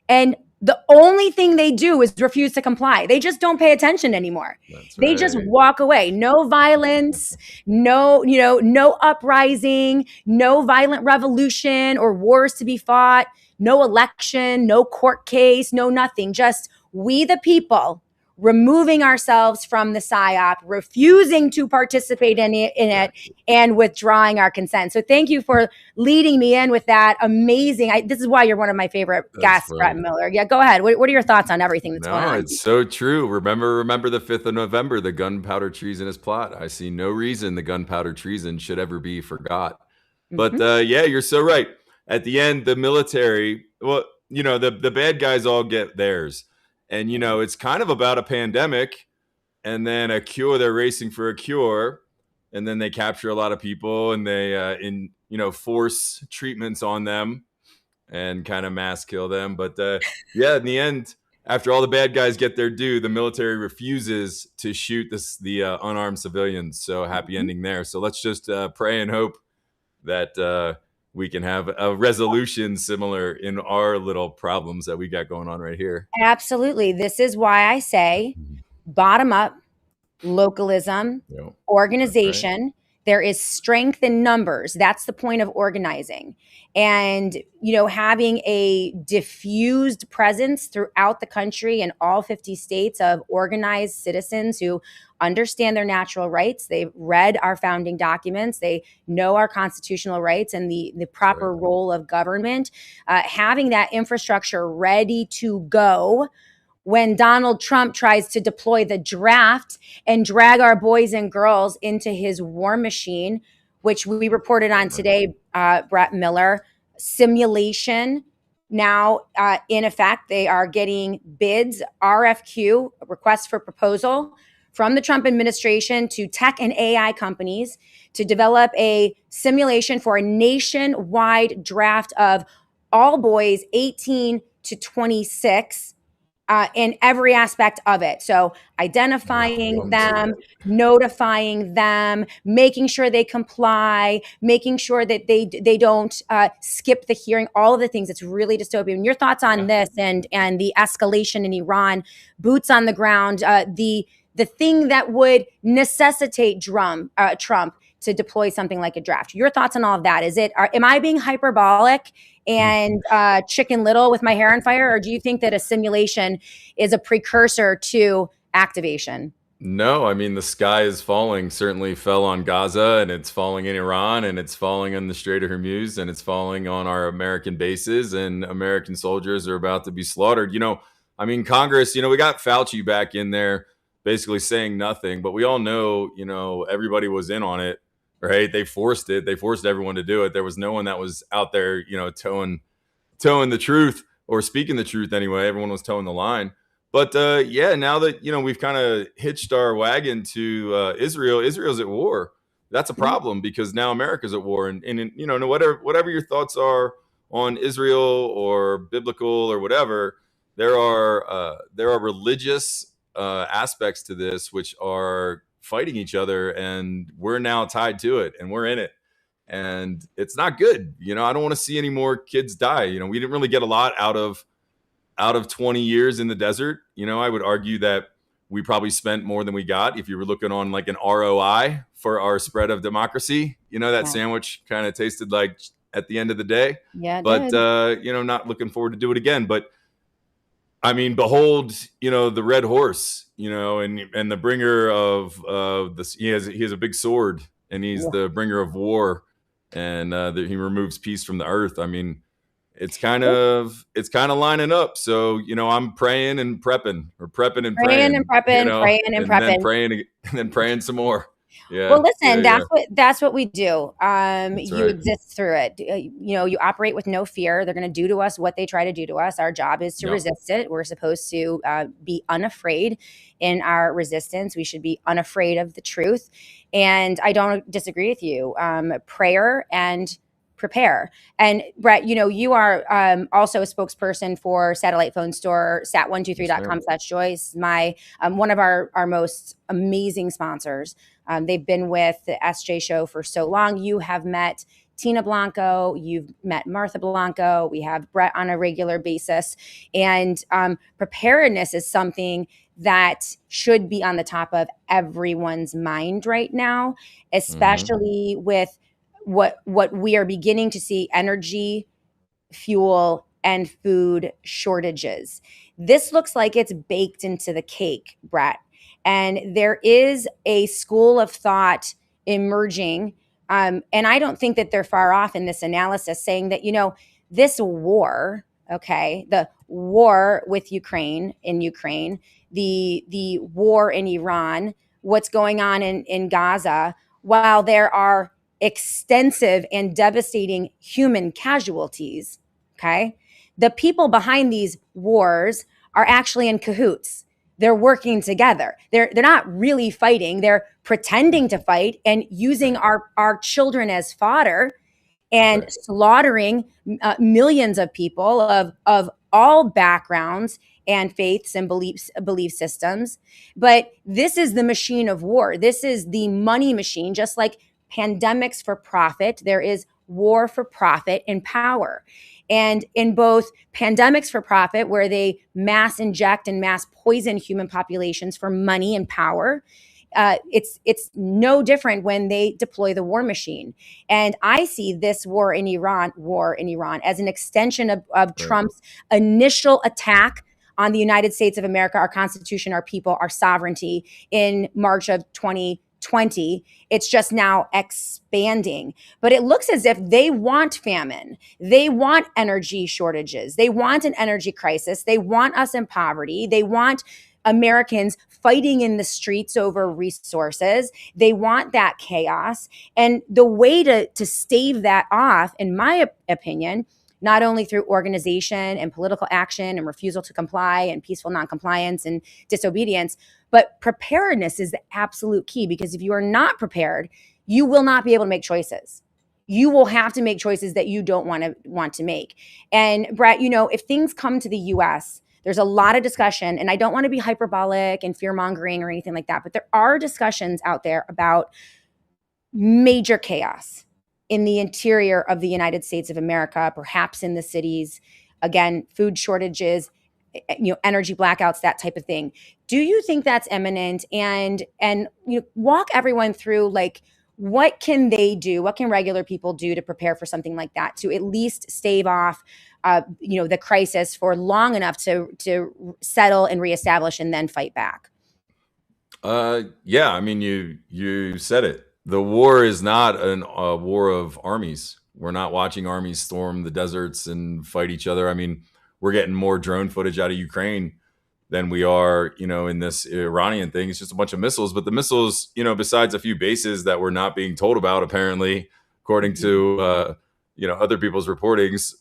And the only thing they do is refuse to comply. They just don't pay attention anymore. They just walk away. No violence, no uprising, no violent revolution or wars to be fought, no election, no court case, no nothing. Just we the people removing ourselves from the PSYOP, refusing to participate in it, and withdrawing our consent. So thank you for leading me in with that. Amazing. This is why you're one of my favorite guests, Brett Miller. Yeah, go ahead. What are your thoughts on everything that's going on?
No, it's so true. Remember the 5th of November, the gunpowder treasonous plot. I see no reason the gunpowder treason should ever be forgot. But yeah, you're so right. At the end, the military, the bad guys all get theirs. And, it's kind of about a pandemic and then a cure. They're racing for a cure. And then they capture a lot of people and they, force treatments on them and kind of mass kill them. But in the end, after all the bad guys get their due, the military refuses to shoot the unarmed civilians. So happy ending there. So let's just pray and hope that we can have a resolution similar in our little problems that we got going on right here.
Absolutely. This is why I say bottom up, localism, organization. Right. There is strength in numbers. That's the point of organizing. And, having a diffused presence throughout the country in all 50 states of organized citizens who understand their natural rights. They've read our founding documents. They know our constitutional rights and the proper role of government. Having that infrastructure ready to go when Donald Trump tries to deploy the draft and drag our boys and girls into his war machine, which we reported on today, Brett Miller, simulation. Now, in effect, they are getting bids, RFQ, requests for proposal from the Trump administration to tech and AI companies to develop a simulation for a nationwide draft of all boys 18 to 26 in every aspect of it. So identifying them, notifying them, making sure they comply, making sure that they don't skip the hearing, all of the things. It's really dystopian. Your thoughts on this and the escalation in Iran, boots on the ground, the thing that would necessitate Trump to deploy something like a draft. Your thoughts on all of that? Am I being hyperbolic and Chicken Little with my hair on fire, or do you think that a simulation is a precursor to activation?
No, I mean, the sky is falling, certainly fell on Gaza, and it's falling in Iran, and it's falling in the Strait of Hormuz, and it's falling on our American bases, and American soldiers are about to be slaughtered. Congress, we got Fauci back in there basically saying nothing, but we all know, everybody was in on it. Right. They forced it. They forced everyone to do it. There was no one that was out there, towing the truth or speaking the truth anyway. Everyone was towing the line. But now that, we've kind of hitched our wagon to Israel, Israel's at war. That's a problem because now America's at war. And whatever your thoughts are on Israel or biblical or whatever, there are religious aspects to this which are fighting each other, and we're now tied to it and we're in it, and it's not good. I don't want to see any more kids die. We didn't really get a lot out of 20 years in the desert. I would argue that we probably spent more than we got. If you were looking on like an ROI for our spread of democracy, that
Yeah.
sandwich kind of tasted like at the end of the day.
Yeah, it
But
did.
not looking forward to do it again. But I mean, behold, the red horse, and the bringer of this. He has a big sword, and he's the bringer of war, and he removes peace from the earth. I mean, it's kind of lining up. So I'm praying and prepping, or prepping and
Praying and
praying,
prepping and
and then
prepping.
praying and then praying some more.
Well,
Yeah,
listen,
yeah.
that's what we do.
That's
You
right.
exist through it. You operate with no fear. They're going to do to us what they try to do to us. Our job is to
Yep.
resist it. We're supposed to be unafraid in our resistance. We should be unafraid of the truth. And I don't disagree with you. Prayer and prepare. And Brett, you are also a spokesperson for satellite phone store
Yes,
sat123.com
ma'am.
/joyce, my one of our most amazing sponsors. They've been with the SJ show for so long. You have met Tina Blanco, you've met Martha Blanco. We have Brett on a regular basis. And preparedness is something that should be on the top of everyone's mind right now, especially with what we are beginning to see: energy, fuel, and food shortages. This looks like it's baked into the cake, Brett. And there is a school of thought emerging. And I don't think that they're far off in this analysis, saying that, this war, okay, the war with in Ukraine, the war in Iran, what's going on in Gaza, while there are extensive and devastating human casualties, okay, the people behind these wars are actually in cahoots. They're working together. They're not really fighting. They're pretending to fight and using our children as fodder and
Right.
slaughtering millions of people of all backgrounds and faiths and belief systems. But this is the machine of war. This is the money machine. Just like pandemics for profit, there is war for profit and power. And in both pandemics for profit, where they mass inject and mass poison human populations for money and power, it's no different when they deploy the war machine. And I see this war in Iran, as an extension of
Right.
Trump's initial attack on the United States of America, our Constitution, our people, our sovereignty in March of 2020. It's just now expanding. But it looks as if they want famine. They want energy shortages. They want an energy crisis. They want us in poverty. They want Americans fighting in the streets over resources. They want that chaos. And the way to stave that off, in my opinion, not only through organization and political action and refusal to comply and peaceful noncompliance and disobedience, but preparedness is the absolute key. Because if you are not prepared, you will not be able to make choices. You will have to make choices that you don't want to make. And Brett, if things come to the US, there's a lot of discussion, and I don't want to be hyperbolic and fear-mongering or anything like that, but there are discussions out there about major chaos in the interior of the United States of America, perhaps in the cities. Again, food shortages, energy blackouts, that type of thing. Do you think that's imminent? And walk everyone through, like, what can they do? What can regular people do to prepare for something like that, to at least stave off the crisis for long enough to settle and reestablish and then fight back?
Yeah, I mean, you said it. The war is not a war of armies. We're not watching armies storm the deserts and fight each other. I mean, we're getting more drone footage out of Ukraine than we are, in this Iranian thing. It's just a bunch of missiles. But the missiles, besides a few bases that we're not being told about, apparently, according to other people's reportings,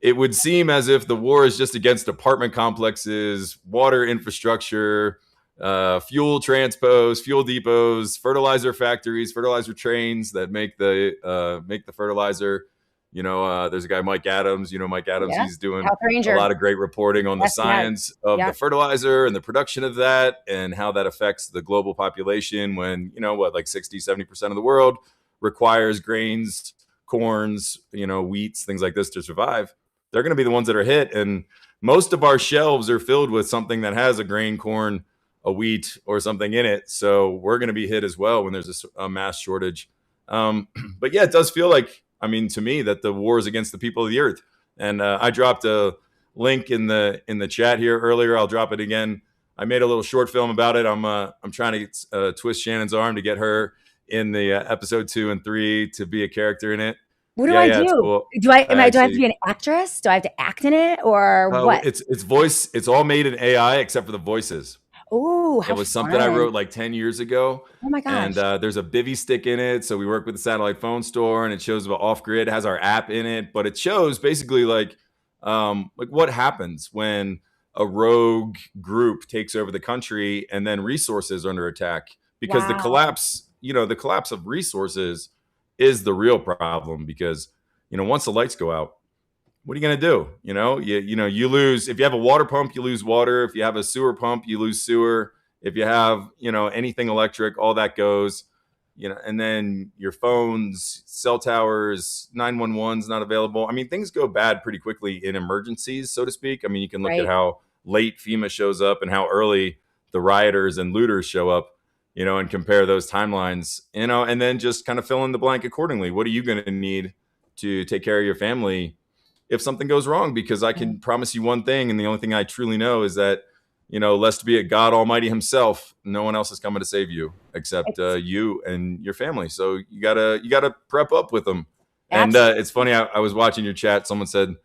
it would seem as if the war is just against apartment complexes, water infrastructure, fuel transpots, fuel depots, fertilizer factories, fertilizer trains that make the fertilizer. There's a guy, Mike Adams. Mike Adams.
Yeah.
He's doing
Health
a
Ranger.
lot of great reporting on the
Yes, he has.
science of
Yeah.
the fertilizer and the production of that, and how that affects the global population when, like 60, 70% of the world requires grains, corns, wheats, things like this to survive. They're going to be the ones that are hit. And most of our shelves are filled with something that has a grain, corn, a wheat or something in it. So we're going to be hit as well when there's a mass shortage. But yeah, it does feel like, I mean, to me, that the war is against the people of the earth. And I dropped a link in the chat here earlier. I'll drop it again. I made a little short film about it. I'm trying to twist Shannon's arm to get her in the episode 2 and 3 to be a character in it.
What do
Yeah,
I
yeah, it's
do?
cool.
Do I have to be an actress? Do I have to act in it or what?
It's voice. It's all made in AI except for the voices.
Oh,
It
how
was something I
fun.
wrote like 10 years ago.
Oh my
And
gosh.
there's a bivy stick in it. So we work with the satellite phone store, and it shows about off grid. It has our app in it, but it shows basically like what happens when a rogue group takes over the country and then resources are under attack, because
Wow.
the collapse of resources is the real problem. Because once the lights go out, what are you going to do? You lose. If you have a water pump, you lose water. If you have a sewer pump, you lose sewer. If you have anything electric, all that goes. And then your phones, cell towers, 911's not available. I mean, things go bad pretty quickly in emergencies, so to speak. I mean, you can look at
Right.
how late FEMA shows up and how early the rioters and looters show up, and compare those timelines, and then just kind of fill in the blank accordingly. What are you going to need to take care of your family if something goes wrong? Because I can promise you one thing, and the only thing I truly know is that, lest be it God Almighty Himself, no one else is coming to save you except
It's
you and your family. So you gotta prep up with them. And
absolutely.
it's funny. I was watching your chat. Someone said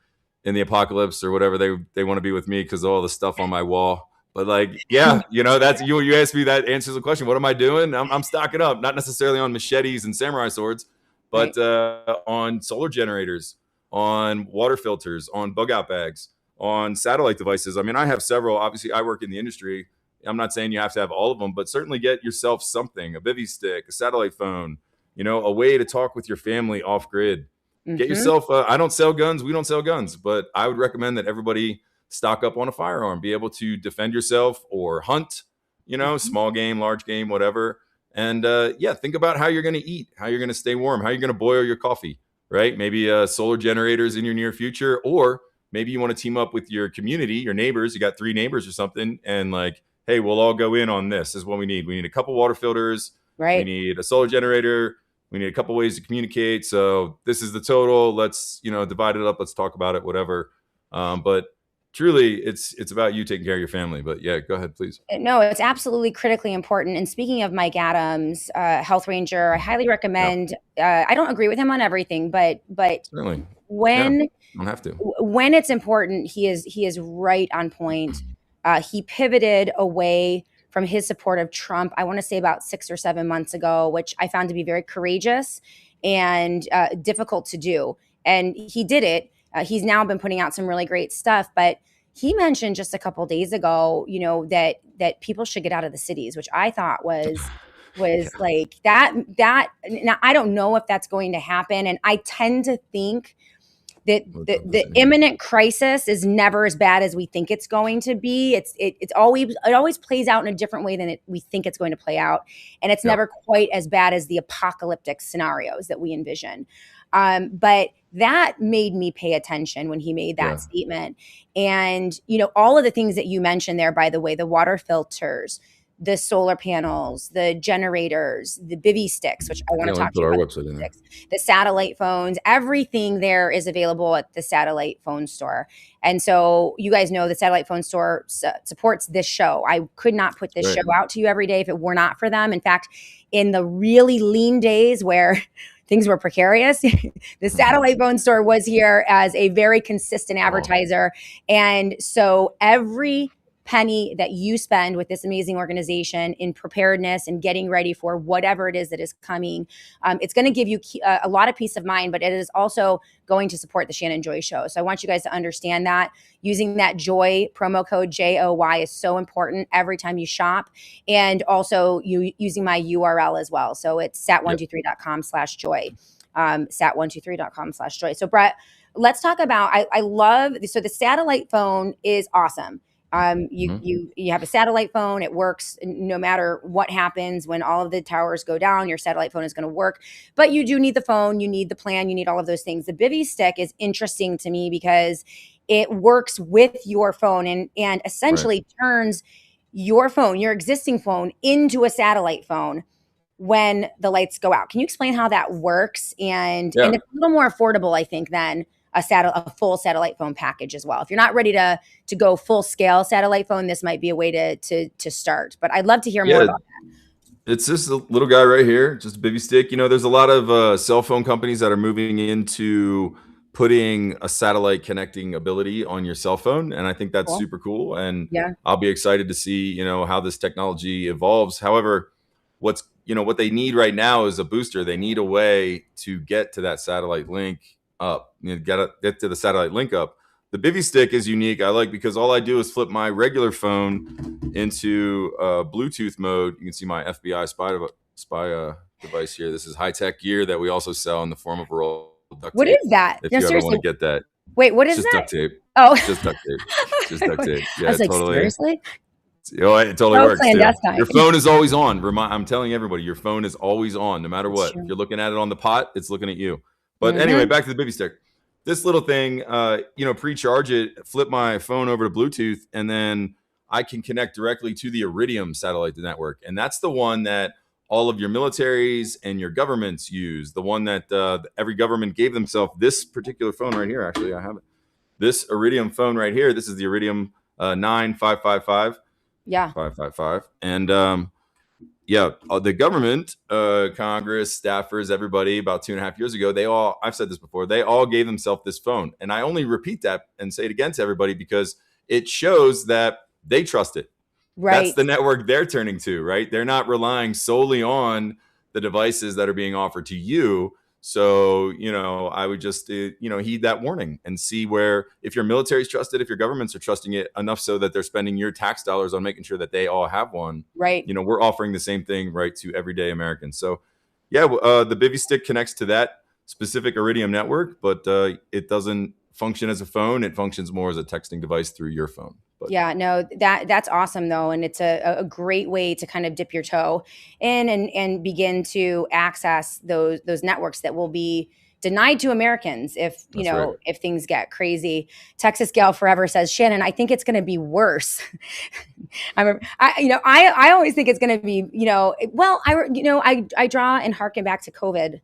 in the apocalypse or whatever, they want to be with me because of all the stuff on my wall. But like, yeah, that's you asked me, that answers the question. What am I doing? I'm stocking up, not necessarily on machetes and samurai swords,
Right.
but on solar generators, on water filters, on bug out bags, on satellite devices. I mean, I have several. Obviously, I work in the industry. I'm not saying you have to have all of them, but certainly get yourself something, a bivy stick, a satellite phone, a way to talk with your family off grid. Get
Mm-hmm.
yourself, I don't sell guns. We don't sell guns, but I would recommend that everybody stock up on a firearm, be able to defend yourself or hunt,
Mm-hmm.
small game, large game, whatever. And yeah, think about how you're going to eat, how you're going to stay warm, how you're going to boil your coffee, right? Maybe solar generators in your near future, or maybe you want to team up with your community, your neighbors. You got 3 neighbors or something, and like, hey, we'll all go in on this. This is what we need. We need a couple water filters. We
Right.
need a solar generator. We need a couple ways to communicate. So this is the total. Let's divide it up. Let's talk about it. Whatever. But truly, it's about you taking care of your family. But yeah, go ahead, please.
No, it's absolutely critically important. And speaking of Mike Adams, Health Ranger, I highly
Yeah,
recommend. I don't agree with him on everything, but
certainly. Yeah,
when
don't have to.
when it's important, he is right on point. He pivoted away from his support of Trump, I want to say about 6 or 7 months ago, which I found to be very courageous and difficult to do. And he did it. He's now been putting out some really great stuff, but he mentioned just a couple days ago, that people should get out of the cities, which I thought was
Yeah,
like that. Now I don't know if that's going to happen, and I tend to think that
would
the,
love to
the
see.
imminent crisis is never as bad as we think it's going to be. It always plays out in a different way than we think it's going to play out, and it's
Yep.
never quite as bad as the apocalyptic scenarios that we envision. But that made me pay attention when he made that
Yeah.
statement, and all of the things that you mentioned there. By the way, the water filters, the solar panels, the generators, the bivy sticks, which I want
Yeah.
to
Let me
talk to
put
you
our
about
website in
the
there.
sticks, the satellite phones, everything there is available at the satellite phone store. And so you guys know the satellite phone store supports this show. I could not put this show
Right.
out to you every day if it were not for them. In fact, in the really lean days where things were precarious, the satellite phone store was here as a very consistent
Oh,
advertiser. And so every penny that you spend with this amazing organization in preparedness and getting ready for whatever it is that is coming, it's going to give you a lot of peace of mind, but it is also going to support the Shannon Joy Show. So I want you guys to understand that using that Joy promo code JOY is so important every time you shop, and also you using my URL as well. So it's
yep.
sat123.com/joy, sat123.com/joy. So Brett, let's talk about. I love so the satellite phone is awesome. You
Mhm.
you you have a satellite phone. It works no matter what happens. When all of the towers go down, your satellite phone is going to work. But you do need the phone. You need the plan. You need all of those things. The Bivy stick is interesting to me because it works with your phone and
Right.
essentially turns your phone, your existing phone, into a satellite phone when the lights go out. Can you explain how that works? And
Yeah.
it's a little more affordable, I think, than a full satellite phone package as well. If you're not ready to go full scale satellite phone, this might be a way to start. But I'd love to hear more
Yeah.
about
It's just a little guy right here, just a baby stick. There's a lot of cell phone companies that are moving into putting a satellite connecting ability on your cell phone, and I think
that.
that's
Cool.
super cool. And
Yeah.
I'll be excited to see how this technology evolves. However, what they need right now is a booster. They need a way to get to that satellite link up. Get to the satellite link up. The Bivy stick is unique. I like because all I do is flip my regular phone into Bluetooth mode. You can see my FBI spy device here. This is high tech gear that we also sell in the form of roll duct
What
tape.
is that?
If
No,
you ever want
seriously.
to get that,
Wait, what
it's
is
just
that?
duct tape.
Oh,
Just duct tape. Just duct tape.
I
Yeah,
was like,
totally.
seriously?
It totally
So
works too.
clandestine.
Your phone is always on. I'm telling everybody, your phone is always on, no matter
It's
what. If
true.
you're looking at it on the pot, it's looking at you. But anyway,
Mm-hmm.
back to the baby stick. This little thing, pre-charge it, flip my phone over to Bluetooth, and then I can connect directly to the Iridium satellite network. And that's the one that all of your militaries and your governments use. The one that every government gave themselves. This particular phone right here, actually, I have it. This Iridium phone right here. This is the Iridium 9555.
Yeah.
555. And the government, Congress, staffers, everybody, about 2.5 years ago, I've said this before, they all gave themselves this phone. And I only repeat that and say it again to everybody because it shows that they trust it. That's
Right.
the network they're turning to, right? They're not relying solely on the devices that are being offered to you. So, I would just, heed that warning and see where, if your military is trusted, if your governments are trusting it enough so that they're spending your tax dollars on making sure that they all have one,
Right.
we're offering the same thing, right, to everyday Americans. So, yeah, the Bivy stick connects to that specific Iridium network, but it doesn't function as a phone. It functions more as a texting device through your phone. But
Yeah, no, that's awesome though. And it's a great way to kind of dip your toe in and begin to access those networks that will be denied to Americans if,
that's right.
if things get crazy. Texas Gal Forever says, Shannon, I think it's going to be worse. I always think it's going to be, I draw and harken back to COVID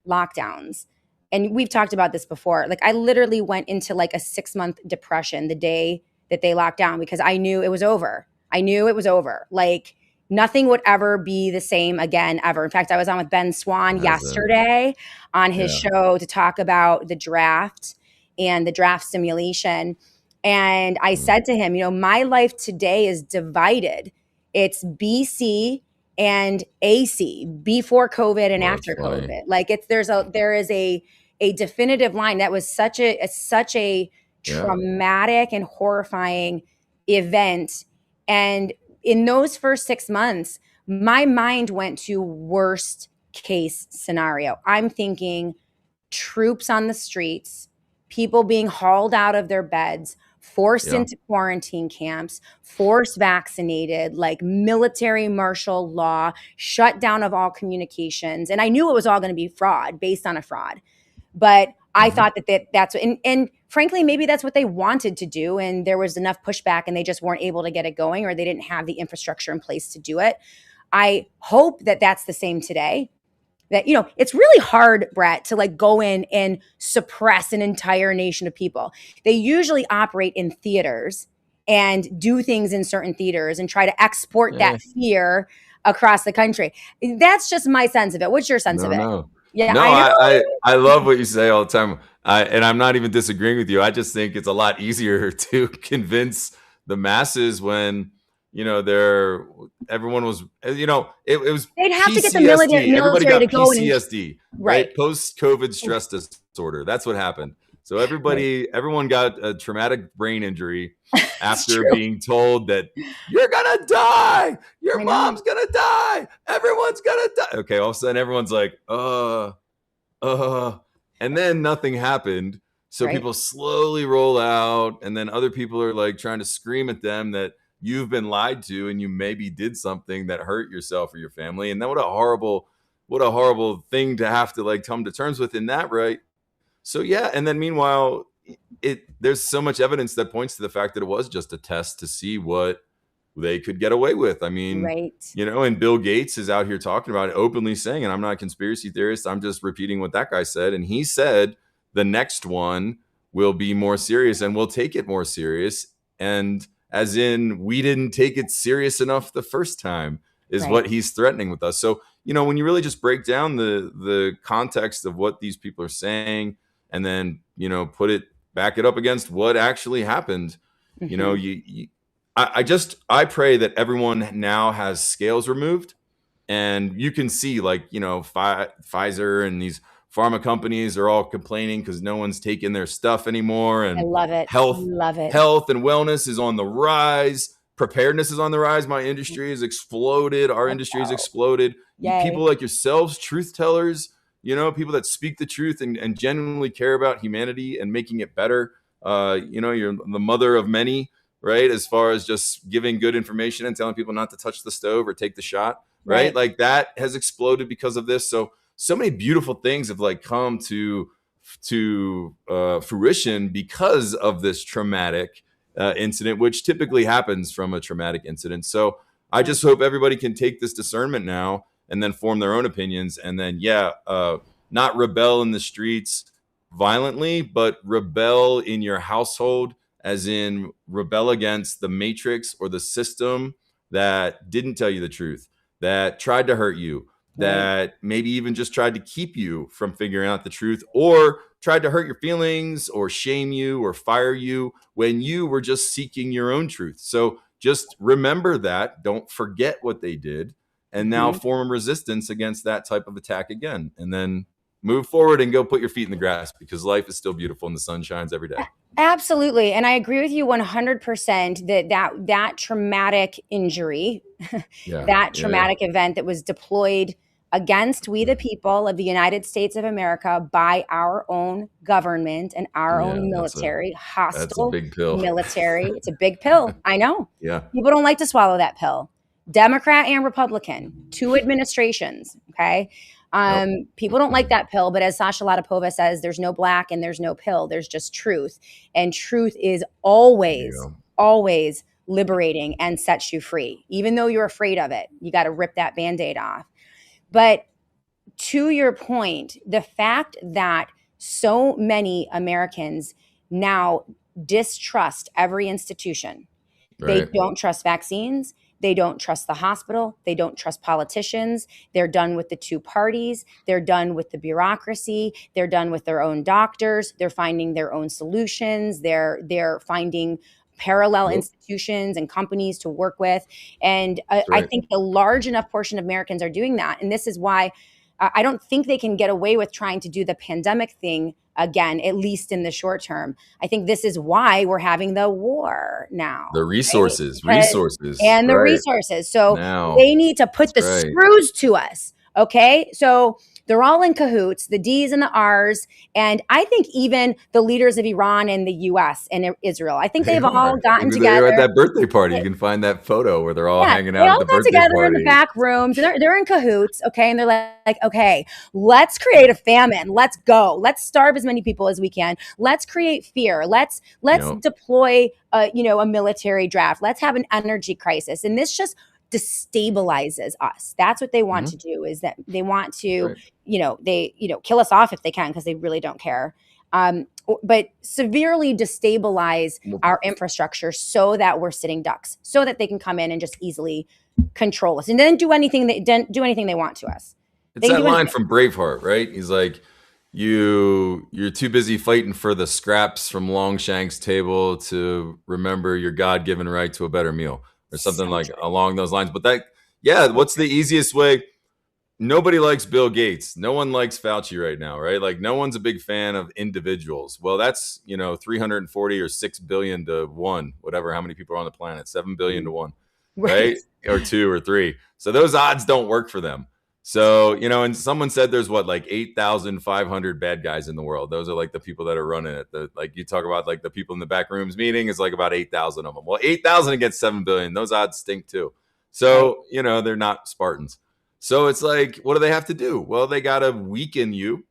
lockdowns. And we've talked about this before. Like I literally went into like a 6-month depression the day that they locked down because I knew it was over. I knew it was over. Like nothing would ever be the same again, ever. In fact, I was on with Ben Swan yesterday on his show to talk about the draft and the draft simulation. And I said to him, my life today is divided. It's BC and AC, before COVID and after COVID. Like there is a definitive line. That was such a traumatic and horrifying event. And in those first 6 months, my mind went to worst case scenario. I'm thinking troops on the streets, people being hauled out of their beds, forced into quarantine camps, forced vaccinated, like military martial law, shut down of all communications. And I knew it was all going to be fraud, based on a fraud. But I thought that's and frankly, maybe that's what they wanted to do. And there was enough pushback and they just weren't able to get it going, or they didn't have the infrastructure in place to do it. I hope that that's the same today. That, it's really hard, Brett, to like go in and suppress an entire nation of people. They usually operate in theaters and do things in certain theaters and try to export that fear across the country. That's just my sense of it. What's your sense of it?
No.
Yeah,
No,
I know.
I love what you say all the time. And I'm not even disagreeing with you. I just think it's a lot easier to convince the masses when, everyone was, it was
They'd have
PTSD.
to get the military
Everybody got
to go
PTSD, right? Post-COVID stress disorder. That's what happened. So everyone got a traumatic brain injury after being told that you're gonna die, your mom's gonna die, everyone's gonna die. Okay, all of a sudden everyone's like, and then nothing happened. So people slowly roll out, and then other people are like trying to scream at them that you've been lied to and you maybe did something that hurt yourself or your family. And then what a horrible thing to have to like come to terms with in that, right? So yeah, and then meanwhile, there's so much evidence that points to the fact that it was just a test to see what they could get away with. I mean,
Right.
and Bill Gates is out here talking about it, openly saying, and I'm not a conspiracy theorist, I'm just repeating what that guy said. And he said the next one will be more serious and we'll take it more serious. And as in, we didn't take it serious enough the first time, is
Right.
what he's threatening with us. So, when you really just break down the context of what these people are saying, and then, back it up against what actually happened, I pray that everyone now has scales removed, and you can see, like, Pfizer and these pharma companies are all complaining because no one's taking their stuff anymore,
I
and
love it.
health
Love it.
health and wellness is on the rise. Preparedness is on the rise. My industry has exploded. Our industry has exploded.
Yay.
People like yourselves, truth tellers, people that speak the truth and genuinely care about humanity and making it better. You're the mother of many, right? As far as just giving good information and telling people not to touch the stove or take the shot, right? Like, that has exploded because of this. So many beautiful things have like come to fruition because of this traumatic incident, which typically happens from a traumatic incident. So I just hope everybody can take this discernment now and then form their own opinions, and then not rebel in the streets violently, but rebel in your household, as in rebel against the matrix or the system that didn't tell you the truth, that tried to hurt you, that maybe even just tried to keep you from figuring out the truth, or tried to hurt your feelings or shame you or fire you when you were just seeking your own truth. So just remember that. Don't forget what they did, and now form resistance against that type of attack again. And then move forward and go put your feet in the grass, because life is still beautiful and the sun shines every day.
Absolutely. And I agree with you 100% that traumatic injury, that traumatic event that was deployed against we the people of the United States of America by our own government and our own military, hostile
that's a big pill.
military. It's a big pill. I know.
Yeah.
People don't like to swallow that pill. Democrat and Republican, 2 administrations. Okay. People don't like that pill, but as Sasha Latipova says, there's no black and there's no pill. There's just truth. And truth is always liberating and sets you free. Even though you're afraid of it, you got to rip that Band-Aid off. But to your point, the fact that so many Americans now distrust every institution, they don't trust vaccines, they don't trust the hospital, they don't trust politicians, they're done with the 2 parties, they're done with the bureaucracy, they're done with their own doctors, they're finding their own solutions, they're finding parallel institutions and companies to work with. And I think a large enough portion of Americans are doing that. And this is why I don't think they can get away with trying to do the pandemic thing again, at least in the short term. I think this is why we're having the war now.
The resources.
And the resources. So they need to put the screws to us. Okay. So they're all in cahoots, the D's and the R's. And I think even the leaders of Iran and the US and Israel, I think they've all gotten together.
They were at that birthday party. You can find that photo where they're all hanging out
they
at
all
the
got
birthday
together
party.
in the back rooms. They're in cahoots. Okay. And they're like, okay, let's create a famine. Let's go. Let's starve as many people as we can. Let's create fear. Let's deploy a military draft. Let's have an energy crisis. And this just destabilizes us. That's what they want to do, is that they want to, kill us off if they can, because they really don't care. But severely destabilize our infrastructure so that we're sitting ducks, so that they can come in and just easily control us and then do anything they want to us.
It's that line from Braveheart, right? He's like, you're too busy fighting for the scraps from Longshank's table to remember your God-given right to a better meal, or something along those lines. But what's the easiest way? Nobody likes Bill Gates. No one likes Fauci right now, right? Like, no one's a big fan of individuals. Well, that's, 340 or 6 billion to 1, whatever, how many people are on the planet, 7 billion to 1, right? Or 2 or 3. So those odds don't work for them. So, and someone said there's 8,500 bad guys in the world. Those are like the people that are running it. You talk about like the people in the back rooms meeting, is like about 8,000 of them. Well, 8,000 against 7 billion, those odds stink too. So, they're not Spartans. So it's like, what do they have to do? Well, they got to weaken you,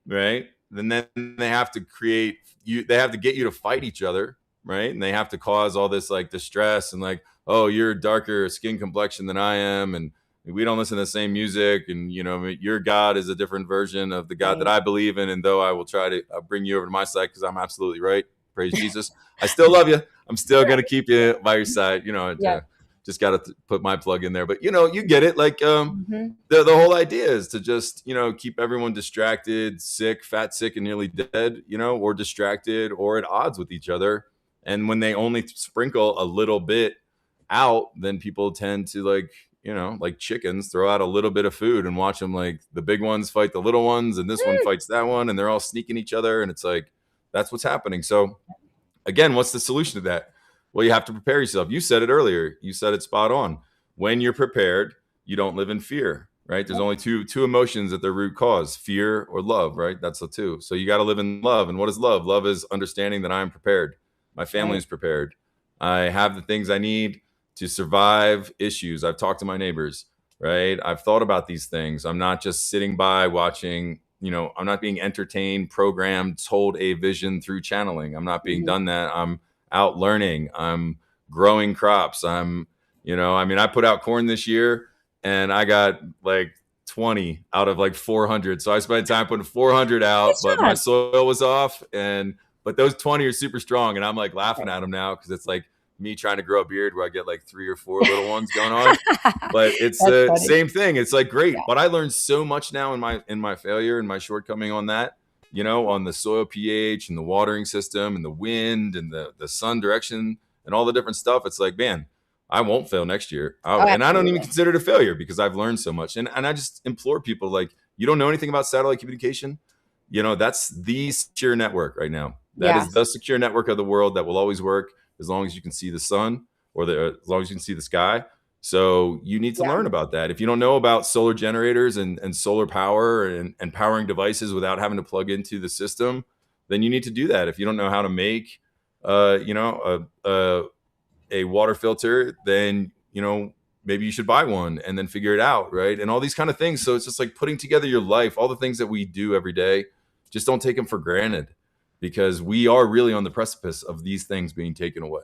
right? And then they have to create you. They have to get you to fight each other, right? And they have to cause all this like distress and like, oh, you're darker skin complexion than I am, and we don't listen to the same music, and your God is a different version of the God that
Right.
I believe in, and though I will try to bring you over to my side because I'm absolutely right, praise Jesus, I still love you, I'm still gonna keep you by your side,
Yep.
just gotta put my plug in there. But you get it, like
Mhm.
the whole idea is to just keep everyone distracted, sick, fat, sick, and nearly dead, or distracted or at odds with each other. And when they only sprinkle a little bit out, then people tend to like chickens, throw out a little bit of food and watch them, like the big ones fight the little ones, and this one fights that one, and they're all sneaking each other, and it's like that's what's happening. So again, what's the solution to that? Well, you have to prepare yourself. You said it earlier. You said it spot on. When you're prepared, you don't live in fear, right? There's only two emotions at their root cause: fear or love, right? That's the two. So you got to live in love. And what is love? Love is understanding that I'm prepared. My family is prepared. I have the things I need to survive issues. I've talked to my neighbors, right? I've thought about these things. I'm not just sitting by watching, I'm not being entertained, programmed, told a vision through channeling. I'm not being done that. I'm out learning. I'm growing crops. I put out corn this year and I got like 20 out of like 400. So I spent time putting 400 out,
Nice
but my
job.
soil was off. But those 20 are super strong. And I'm like laughing at them now because it's like me trying to grow a beard where I get like 3 or 4 little ones going on. But it's
That's
the
funny.
same thing. It's like great.
Yeah.
But I learned so much now in my failure and my shortcoming on that, on the soil pH and the watering system and the wind and the sun direction and all the different stuff. It's like, man, I won't fail next year. And I don't even consider it a failure because I've learned so much. And I just implore people, like, you don't know anything about satellite communication. That's the secure network right now. That is the secure network of the world that will always work as long as you can see the sun or as long as you can see the sky. So you need to learn about that. If you don't know about solar generators and solar power and powering devices without having to plug into the system, then you need to do that. If you don't know how to make, a water filter, then, maybe you should buy one and then figure it out. Right. And all these kind of things. So it's just like putting together your life, all the things that we do every day, just don't take them for granted because we are really on the precipice of these things being taken away.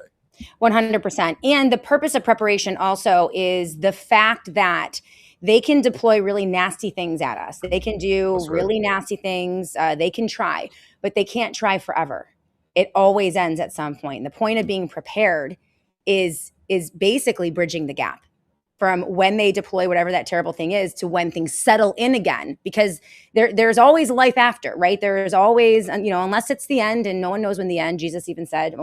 100%. And the purpose of preparation also is the fact that they can deploy really nasty things at us. They can do really nasty things. They can try, but they can't try forever. It always ends at some point. And the point of being prepared is basically bridging the gap from when they deploy whatever that terrible thing is to when things settle in again, because there's always life after, right? There's always, unless it's the end, and no one knows when the end. Jesus even said,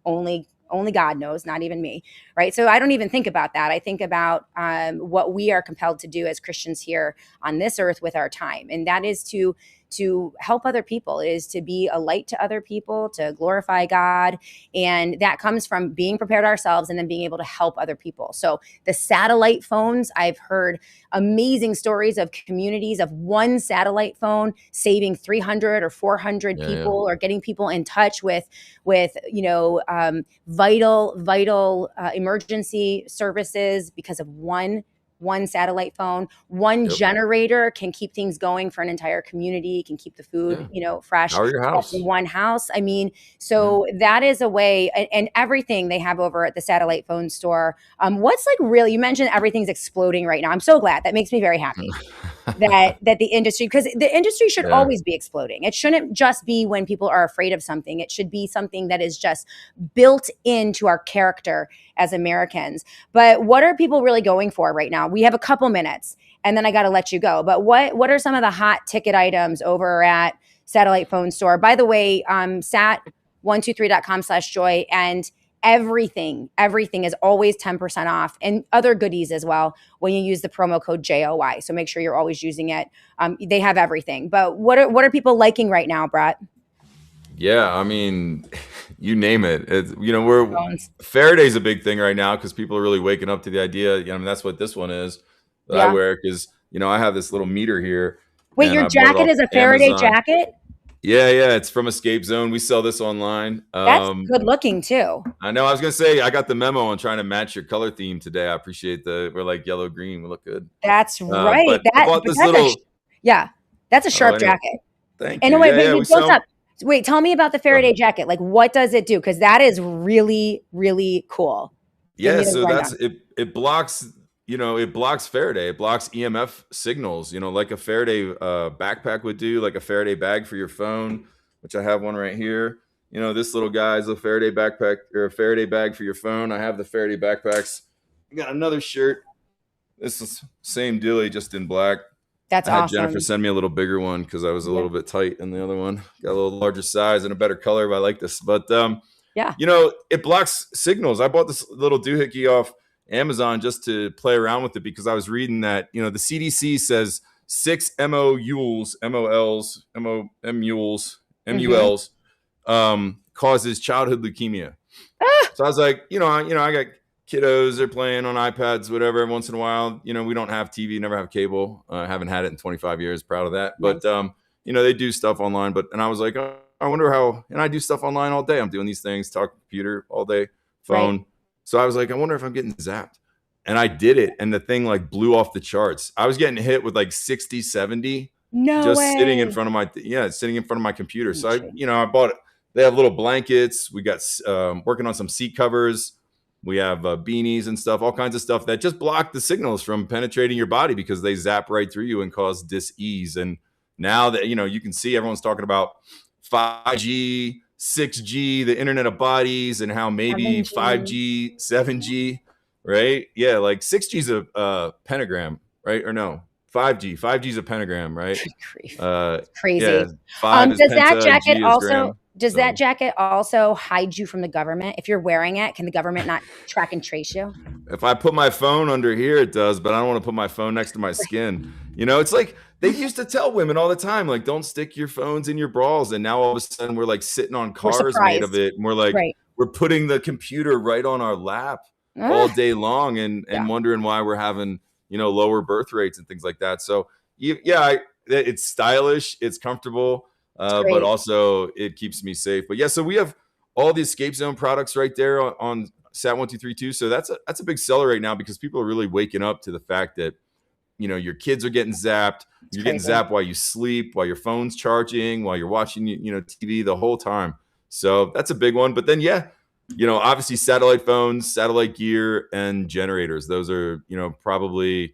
only God knows, not even me, right? So I don't even think about that. I think about what we are compelled to do as Christians here on this earth with our time, and that is to help other people. It is to be a light to other people, to glorify God, and that comes from being prepared ourselves and then being able to help other people. So the satellite phones, I've heard amazing stories of communities of one satellite phone saving 300 or 400 people, or getting people in touch with vital emergency services because of one satellite phone. One generator can keep things going for an entire community, can keep the food, fresh.
Power your house.
In one house. I mean, so that is a way, and everything they have over at the satellite phone store. What's like really, you mentioned everything's exploding right now. I'm so glad. That makes me very happy. that the industry, because the industry should always be exploding. It shouldn't just be when people are afraid of something. It should be something that is just built into our character as Americans. But what are people really going for right now? We have a couple minutes and then I got to let you go. But what are some of the hot ticket items over at Satellite Phone Store? By the way, sat123.com/joy, and everything is always 10% off, and other goodies as well when you use the promo code JOY. So make sure you're always using it. They have everything. But what are people liking right now, Brett?
Yeah, I mean, you name it. Faraday's a big thing right now because people are really waking up to the idea. That's what this one is that I wear, because I have this little meter here.
Wait, your jacket is a Faraday jacket?
Yeah, it's from Escape Zone. We sell this online.
That's good looking too.
I know. I was gonna say I got the memo on trying to match your color theme today. I appreciate we're like yellow green. We look good.
That's right.
I bought this little.
That's a sharp jacket.
Thank you.
Anyway, but you built up. Wait, tell me about the Faraday jacket. Like, what does it do? Because that is really, really cool. Give
Yeah,
me the
so
rundown.
it blocks, it blocks Faraday. It blocks EMF signals, like a Faraday backpack would do, like a Faraday bag for your phone, which I have one right here. This little guy is a Faraday backpack or a Faraday bag for your phone. I have the Faraday backpacks. I got another shirt. This is same dealie, just in black.
That's
I had Jennifer
awesome.
send me a little bigger one because I was a
Yeah.
little bit tight in the other one. Got a little larger size and a better color, but I like this. But
Yeah.
it blocks signals. I bought this little doohickey off Amazon just to play around with it because I was reading that, the CDC says 6 MOULs, MOLs, MULs, MULs causes childhood leukemia.
Ah,
So I was like, I got kiddos, they're playing on iPads, whatever, every once in a while. We don't have TV, never have cable. Haven't had it in 25 years, proud of that.
nice.
But, they do stuff online. And I was like, oh, I wonder how, and I do stuff online all day. I'm doing these things, talk computer all day, phone.
Right.
So I was like, I wonder if I'm getting zapped. And I did it. And the thing like blew off the charts. I was getting hit with like 60, 70
No
just
way.
sitting in front of my computer. So I bought it. They have little blankets. We got working on some seat covers. We have beanies and stuff, all kinds of stuff that just block the signals from penetrating your body because they zap right through you and cause dis-ease. And now that, you can see everyone's talking about 5G, 6G, the Internet of Bodies, and how maybe 5G, 7G, right? Yeah, like 6G is a pentagram, right? Or no, 5G. 5G is a pentagram, right?
Crazy.
Yeah, 5 is
does
penta,
that jacket
G is
also
gram.
does that jacket also hide you from the government? If you're wearing it, can the government not track and trace you?
If I put my phone under here, it does, but I don't want to put my phone next to my skin. It's like they used to tell women all the time, like, don't stick your phones in your bras. And now all of a sudden we're like sitting on cars made of it. And we're like, we're putting the computer right on our lap all day long and wondering why we're having, lower birth rates and things like that. So it's stylish, it's comfortable, but also it keeps me safe. But yeah, so we have all the Escape Zone products right there on SAT 1232. So that's a big seller right now because people are really waking up to the fact that, your kids are getting zapped. You're getting zapped while you sleep, while your phone's charging, while you're watching, TV the whole time. So that's a big one. But then, obviously satellite phones, satellite gear, and generators. Those are, probably,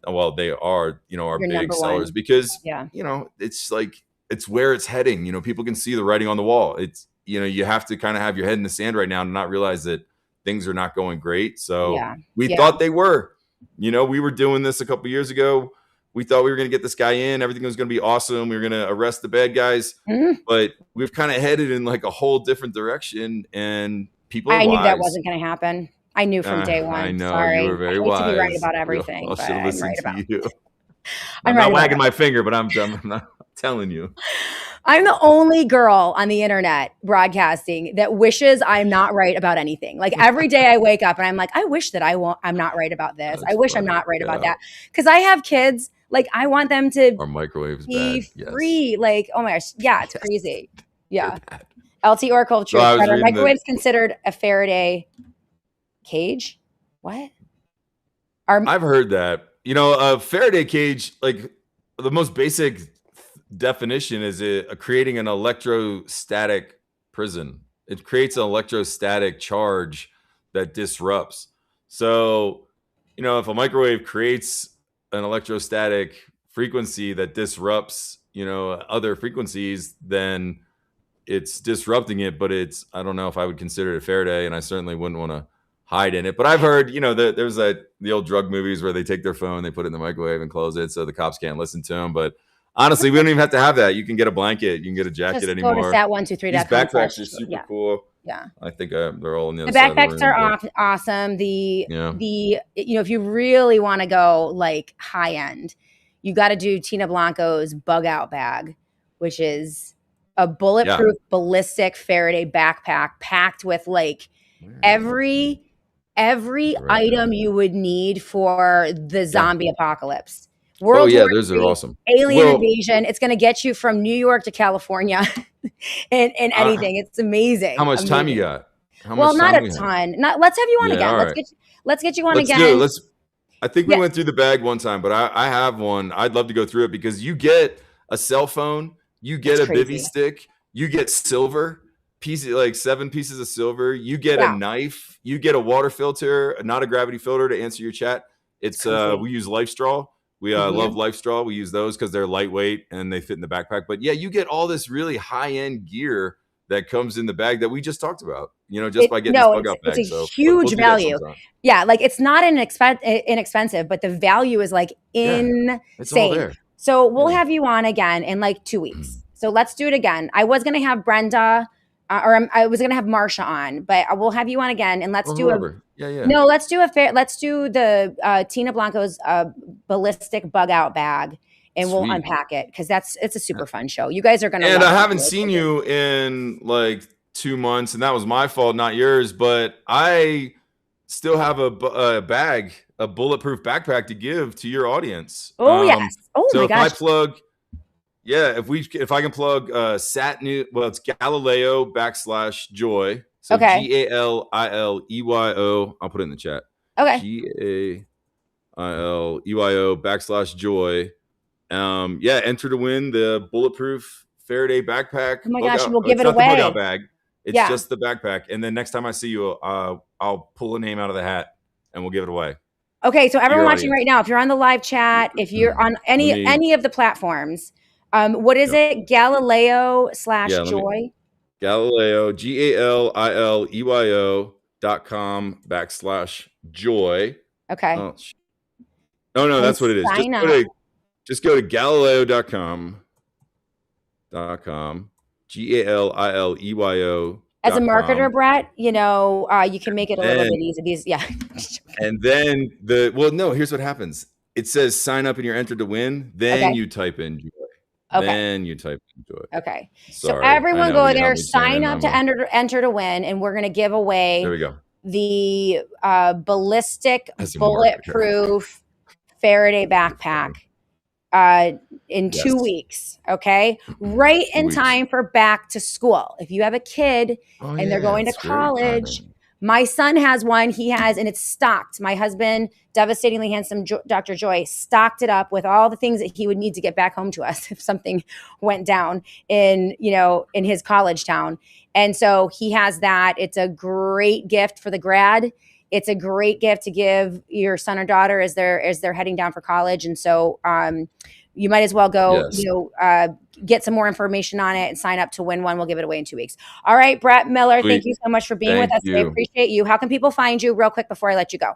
well, they are, our big sellers because, it's like, it's where it's heading. People can see the writing on the wall. It's, you have to kind of have your head in the sand right now and not realize that things are not going great. So we thought they were. We were doing this a couple years ago. We thought we were going to get this guy in. Everything was going to be awesome. We were going to arrest the bad guys. But we've kind of headed in like a whole different direction. And people are
I knew
wise.
that wasn't going to happen. I knew from day one.
I know.
Sorry.
You were very
I
wise.
to be right about everything.
I should have listened to you.
I'm
not wagging my finger, but I'm not telling you.
I'm the only girl on the internet broadcasting that wishes I'm not right about anything. Like every day I wake up and I'm like, I wish that I'm not right about this. I wish I'm not right about that. Because I have kids. Like I want them to
Our microwaves
be
bad.
free.
Yes.
Like, oh my gosh. Yeah, it's crazy. Yeah. LT Oracle Truth. Are microwaves considered a Faraday cage? What?
I've heard that. A Faraday cage, like the most basic definition is creating an electrostatic prison. It creates an electrostatic charge that disrupts. So, if a microwave creates an electrostatic frequency that disrupts, other frequencies, then it's disrupting it. But I don't know if I would consider it a Faraday, and I certainly wouldn't want to hide in it. But I've heard, there's the old drug movies where they take their phone, they put it in the microwave and close it so the cops can't listen to them. But honestly, we don't even have to have that. You can get a blanket, you can get a jacket
just
anymore.
Go to SAT123.com.
These backpacks are super cool.
Yeah,
I think they're all in the other
backpacks
side
are awesome. If you really want to go like high end, you got to do Tina Blanco's bug out bag, which is a bulletproof ballistic Faraday backpack packed with like every item you would need for the zombie apocalypse. World War
those are awesome.
Alien invasion. It's going to get you from New York to California and anything. It's amazing.
How much time you got?
Not a ton. Let's have you on again. Let's get you on again.
I think we went through the bag one time, but I have one. I'd love to go through it because you get a cell phone, you get a bivy stick, You get silver pieces, like 7 pieces of silver. You get a
Yeah.
knife. You get a water filter, not a gravity filter, to answer your chat.
It's
It's
crazy.
we use Life Straw. We love Life Straw. We use those because they're lightweight and they fit in the backpack. But yeah, you get all this really high end gear that comes in the bag that we just talked about. Just by getting this bug out
It's a
bag. So we'll
huge
do that
value.
sometime.
Yeah, like it's not inexpensive, but the value is like
Yeah, it's all
insane.
there.
So we'll
Yeah.
have you on again in like 2 weeks. So let's do it again. I was gonna have Brenda, I was gonna have Marsha on, but we'll have you on again, and let's
Or
do a
whoever. Yeah.
no. Let's do a fair. Let's do the Tina Blanco's ballistic bug out bag, and we'll
Sweet.
unpack it because it's a super fun show. You guys are gonna
And
love
I
it.
haven't seen you in like 2 months, and that was my fault, not yours. But I still have a bag, a bulletproof backpack to give to your audience.
Oh yes. Oh
so
my
if
gosh.
I plug, if I can plug Sat News, well, it's Galileo /Joy. So
Okay.
GALILEYO. I'll put it in the chat.
Okay.
GALILEYO /Joy. Enter to win the bulletproof Faraday backpack.
Oh my gosh, we'll
Oh,
give
it's
it
not
away.
the bug out bag. It's
Yeah.
just the backpack. And then next time I see you, I'll pull a name out of the hat and we'll give it away.
Okay, so everyone
Your
watching
audience.
right now, if you're on the live chat, if you're on any of the platforms, what is it? Galileo /Joy?
Galileo, GALILEYO.com /joy.
Okay.
Oh, no, that's what it is. Just go to Galileo.com. GALILEYO.
As a marketer, Brett, you can make it a little bit easy.
And then here's what happens. It says sign up and you're entered to win. Then you type in joy.
Okay.
Then you type in joy.
Okay.
Sorry,
so everyone go there, sign up to enter to win, and we're going to give away
there we go.
The ballistic bulletproof Faraday backpack in 2 weeks. Okay. Right in time for back to school. If you have a kid and they're going to college, my son has one. And it's stocked. My husband, devastatingly handsome Dr. Joy, stocked it up with all the things that he would need to get back home to us if something went down in his college town. And so he has that. It's a great gift for the grad. It's a great gift to give your son or daughter as they're heading down for college. And so you might as well go, get some more information on it and sign up to win one. We'll give it away in 2 weeks. All right, Brett Miller, thank you so much for being with us. I appreciate you. How can people find you real quick before I let you go?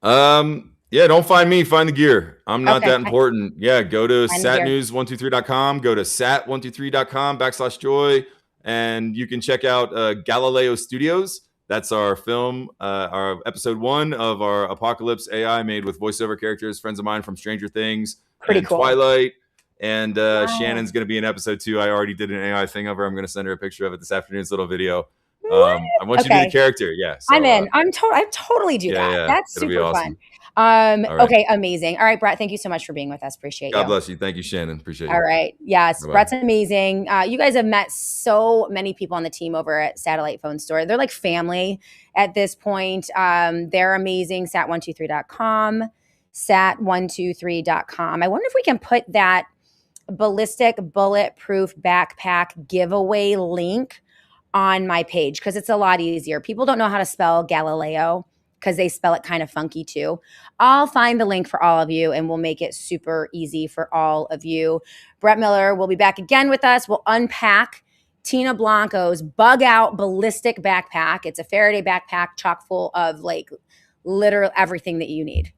Don't find me, find the gear. I'm not that important. Go to satnews123.com, go to sat123.com /joy, and you can check out Galileo Studios. That's our film, our episode 1 of our Apocalypse AI made with voiceover characters, friends of mine from Stranger Things and cool. Twilight. And Shannon's going to be in episode 2. I already did an AI thing of her. I'm going to send her a picture of it this afternoon's little video. I want you to be the character. Yeah. So,
I'm in. I totally do that. Yeah. That's super awesome. Fun. Right. Okay. Amazing. All right, Brett, thank you so much for being with us. Appreciate you.
God bless you. Thank you, Shannon. Appreciate you.
All right. Yes. Bye-bye. Brett's amazing. You guys have met so many people on the team over at Satellite Phone Store. They're like family at this point. They're amazing. Sat123.com, sat123.com. I wonder if we can put that ballistic bulletproof backpack giveaway link on my page because it's a lot easier. People don't know how to spell Galileo because they spell it kind of funky too. I'll find the link for all of you and we'll make it super easy for all of you. Brett Miller will be back again with us. We'll unpack Tina Blanco's bug out ballistic backpack. It's a Faraday backpack chock full of like literal everything that you need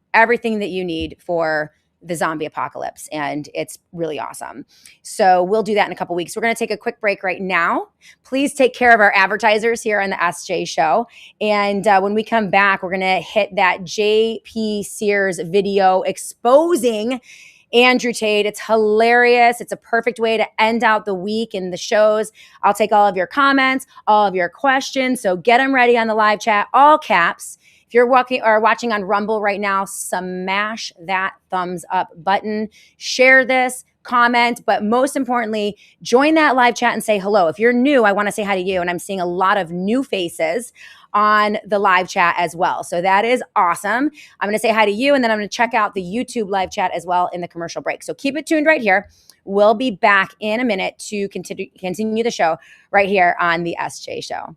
for the zombie apocalypse. And it's really awesome. So we'll do that in a couple weeks. We're going to take a quick break right now. Please take care of our advertisers here on the SJ show. And when we come back, we're going to hit that JP Sears video exposing Andrew Tate. It's hilarious. It's a perfect way to end out the week and the shows. I'll take all of your comments, all of your questions. So get them ready on the live chat, all caps. If you're watching on Rumble right now, smash that thumbs up button. Share this. comment, but most importantly, join that live chat and say hello. If you're new, I want to say hi to you. And I'm seeing a lot of new faces on the live chat as well. So that is awesome. I'm going to say hi to you, and then I'm going to check out the YouTube live chat as well in the commercial break. So keep it tuned right here. We'll be back in a minute to continue the show right here on the SJ Show.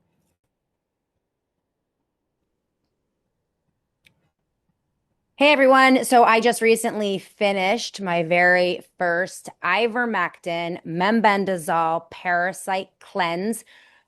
Hey everyone. So I just recently finished my very first ivermectin membendazole parasite cleanse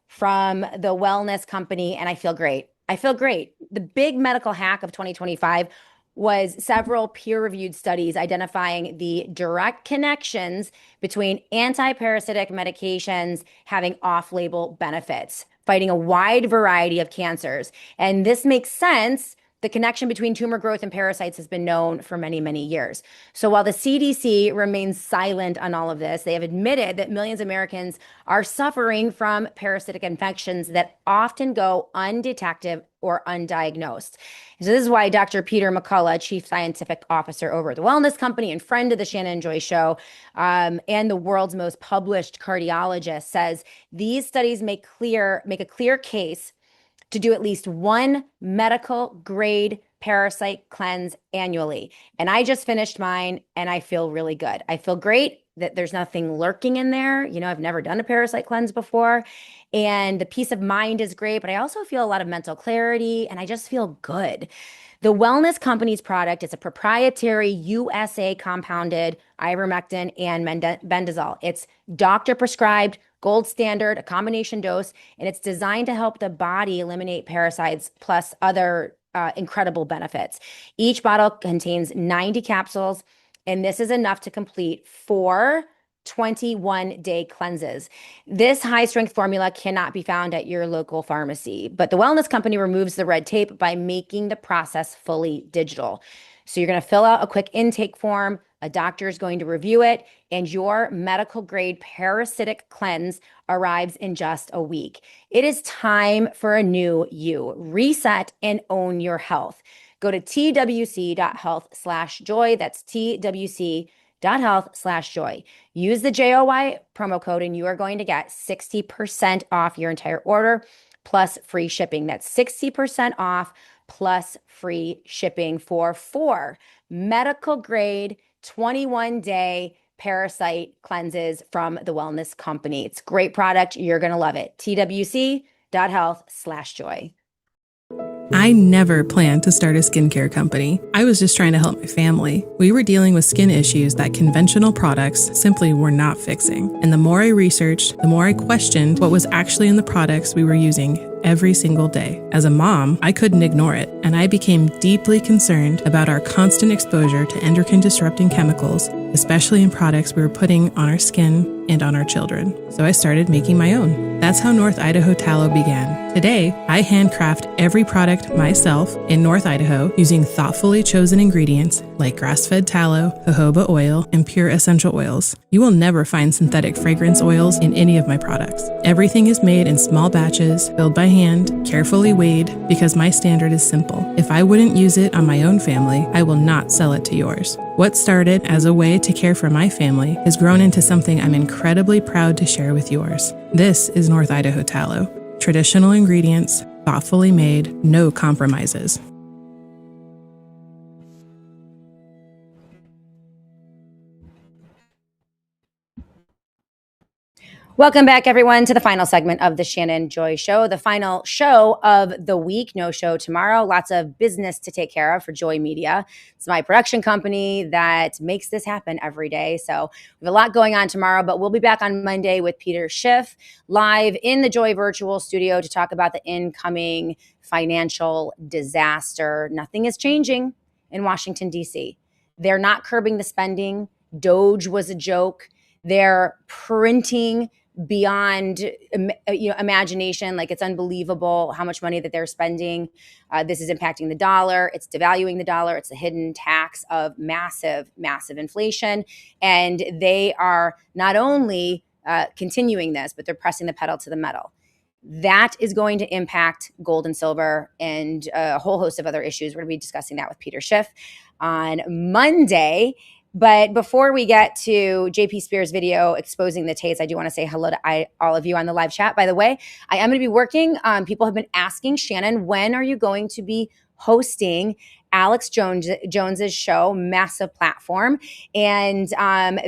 from the wellness company, and I feel great. I feel great. The big medical hack of 2025 was several peer-reviewed studies identifying the direct connections between anti-parasitic medications having off-label benefits, fighting a wide variety of cancers. And this makes sense. The connection between tumor growth and parasites has been known for many, many years. So while the CDC remains silent on all of this, they have admitted that millions of Americans are suffering from parasitic infections that often go undetected or undiagnosed. So this is why Dr. Peter McCullough, Chief Scientific Officer over at the Wellness Company and friend of the Shannon Joy Show, and the world's most published cardiologist, says these studies make a clear case to do at least one medical grade parasite cleanse annually. And I just finished mine and I feel really good. I feel great that there's nothing lurking in there. You know, I've never done a parasite cleanse before, and the peace of mind is great, but I also feel a lot of mental clarity and I just feel good. The Wellness Company's product is a proprietary USA compounded ivermectin and bendazole. It's doctor prescribed, gold standard, a combination dose, and it's designed to help the body eliminate parasites plus other incredible benefits. Each bottle contains 90 capsules, and this is enough to complete 4 21-day cleanses. This high-strength formula cannot be found at your local pharmacy, but the Wellness Company removes the red tape by making the process fully digital. So you're going to fill out a quick intake form, a doctor is going to review it, and your medical-grade parasitic cleanse arrives in just a week. It is time for a new you. Reset and own your health. Go to twc.health/joy. That's twc.health/joy. Use the JOY promo code and you are going to get 60% off your entire order plus free shipping. That's 60% off plus free shipping for 4 medical grade 21-day parasite cleanses from the Wellness Company. It's a great product. You're going to love it. twc.health/joy.
I never planned to start a skincare company. I was just trying to help my family. We were dealing with skin issues that conventional products simply were not fixing. And the more I researched, the more I questioned what was actually in the products we were using every single day. As a mom, I couldn't ignore it, and I became deeply concerned about our constant exposure to endocrine disrupting chemicals, especially in products we were putting on our skin and on our children. So I started making my own. That's how North Idaho Tallow began. Today, I handcraft every product myself in North Idaho using thoughtfully chosen ingredients like grass-fed tallow, jojoba oil, and pure essential oils. You will never find synthetic fragrance oils in any of my products. Everything is made in small batches, filled by hand, carefully weighed, because my standard is simple. If I wouldn't use it on my own family, I will not sell it to yours. What started as a way to care for my family has grown into something I'm incredibly proud to share with yours. This is North Idaho Tallow. Traditional ingredients, thoughtfully made, no compromises.
Welcome back, everyone, to the final segment of the Shannon Joy Show, the final show of the week. No show tomorrow. Lots of business to take care of for Joy Media. It's my production company that makes this happen every day. So we have a lot going on tomorrow, but we'll be back on Monday with Peter Schiff live in the Joy Virtual Studio to talk about the incoming financial disaster. Nothing is changing in Washington, D.C. They're not curbing the spending. Doge was a joke. They're printing beyond imagination. Like, it's unbelievable how much money that they're spending. This is impacting the dollar. It's devaluing the dollar. It's the hidden tax of massive, massive inflation. And they are not only continuing this, but they're pressing the pedal to the metal. That is going to impact gold and silver and a whole host of other issues. We're going to be discussing that with Peter Schiff on Monday. But before we get to JP Spears' video exposing the tapes, I do want to say hello to all of you on the live chat. By the way, I am going to be working. People have been asking, Shannon, when are you going to be hosting Alex Jones's show, massive platform? And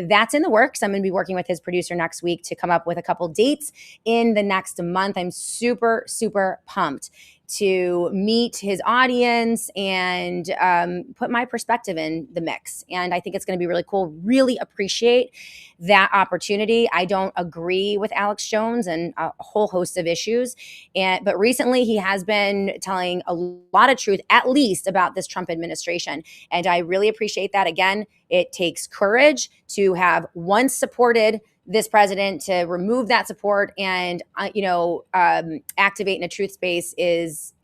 that's in the works. I'm going to be working with his producer next week to come up with a couple dates in the next month. I'm super, super pumped to meet his audience and put my perspective in the mix. And I think it's going to be really cool. Really appreciate that opportunity. I don't agree with Alex Jones and a whole host of issues. But recently he has been telling a lot of truth, at least about this Trump administration. And I really appreciate that. Again, it takes courage to have once supported this president. To remove that support and activate in a truth space is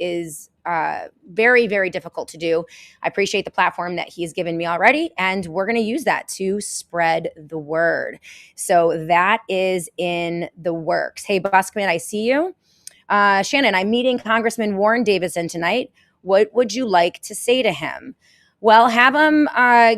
very, very difficult to do. I appreciate the platform that he's given me already, and we're going to use that to spread the word. So that is in the works. Hey, Buskman, I see you. Shannon, I'm meeting Congressman Warren Davidson tonight. What would you like to say to him? Well, have him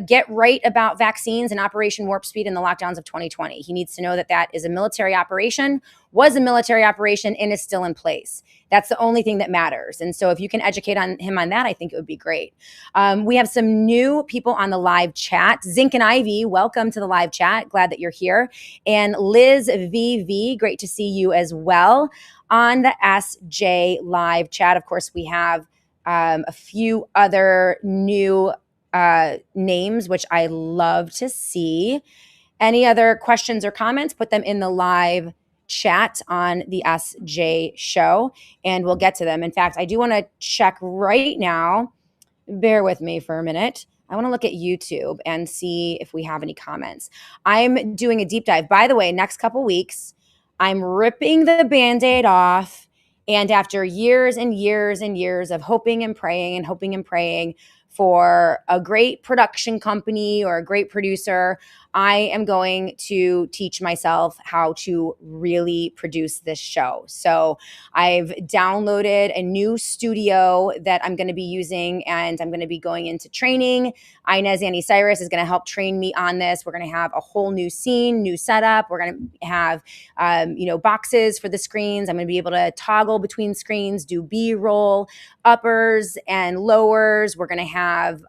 get right about vaccines and Operation Warp Speed and the lockdowns of 2020. He needs to know that that is a military operation, was a military operation, and is still in place. That's the only thing that matters. And so if you can educate him on that, I think it would be great. We have some new people on the live chat. Zinc and Ivy, welcome to the live chat. Glad that you're here. And Liz VV, great to see you as well on the SJ live chat. Of course, we have a few other new names, which I love to see. Any other questions or comments, put them in the live chat on the SJ show, and we'll get to them. In fact, I do want to check right now. Bear with me for a minute. I want to look at YouTube and see if we have any comments. I'm doing a deep dive. By the way, next couple weeks, I'm ripping the Band-Aid off. And after years and years and years of hoping and praying for a great production company or a great producer, I am going to teach myself how to really produce this show. So I've downloaded a new studio that I'm going to be using, and I'm going to be going into training. Inez Annie Cyrus is going to help train me on this. We're going to have a whole new scene, new setup. We're going to have, boxes for the screens. I'm going to be able to toggle between screens, do B-roll, uppers and lowers. We're going to have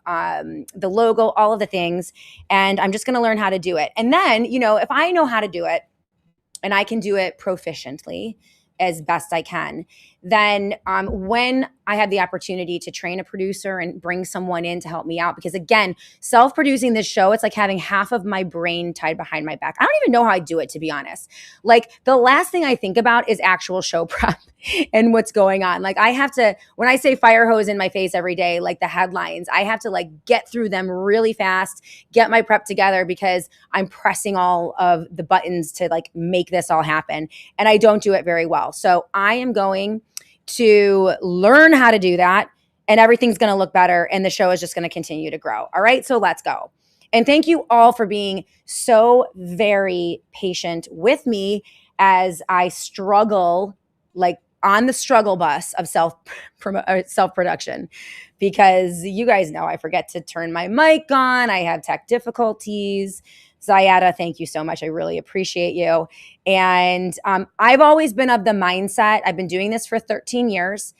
the logo, all of the things. And I'm just going to learn how to do it. And then, if I know how to do it and I can do it proficiently as best I can, then when I have the opportunity to train a producer and bring someone in to help me out, because again, self-producing this show, it's like having half of my brain tied behind my back. I don't even know how I do it, to be honest. Like the last thing I think about is actual show prep and what's going on. Like I have to, when I say fire hose in my face every day, like the headlines, I have to like get through them really fast, get my prep together, because I'm pressing all of the buttons to like make this all happen. And I don't do it very well. So I am going to learn how to do that, and everything's going to look better, and the show is just going to continue to grow. All right, so let's go. And thank you all for being so very patient with me as I struggle, like on the struggle bus of self-production, because you guys know I forget to turn my mic on. I have tech difficulties. Zayada, thank you so much. I really appreciate you. And I've always been of the mindset, I've been doing this for 13 years.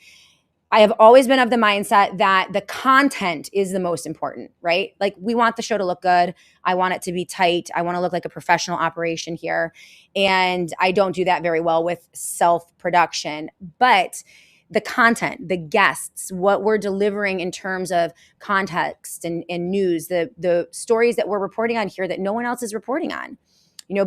I have always been of the mindset that the content is the most important, right? Like we want the show to look good. I want it to be tight. I want to look like a professional operation here. And I don't do that very well with self-production. But the content, the guests, what we're delivering in terms of context and news, the stories that we're reporting on here that no one else is reporting on.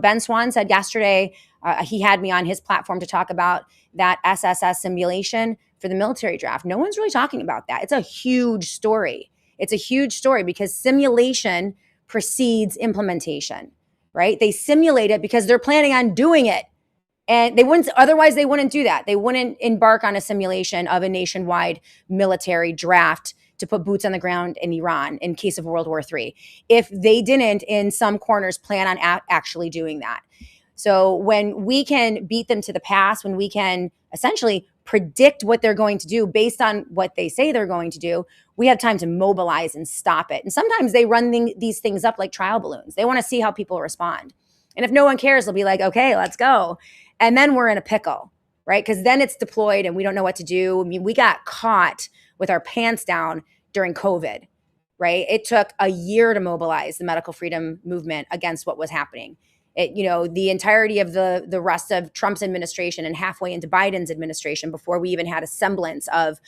Ben Swan said yesterday, he had me on his platform to talk about that SSS simulation for the military draft. No one's really talking about that. It's a huge story. It's a huge story because simulation precedes implementation, right? They simulate it because they're planning on doing it. And otherwise they wouldn't do that. They wouldn't embark on a simulation of a nationwide military draft to put boots on the ground in Iran in case of World War III, if they didn't, in some corners, plan on actually doing that. So when we can beat them to the pass, when we can essentially predict what they're going to do based on what they say they're going to do, we have time to mobilize and stop it. And sometimes they run these things up like trial balloons. They want to see how people respond. And if no one cares, they'll be like, okay, let's go. And then we're in a pickle, right? Because then it's deployed and we don't know what to do. I mean, we got caught with our pants down during COVID, right? It took a year to mobilize the medical freedom movement against what was happening. The entirety of the rest of Trump's administration and halfway into Biden's administration before we even had a semblance of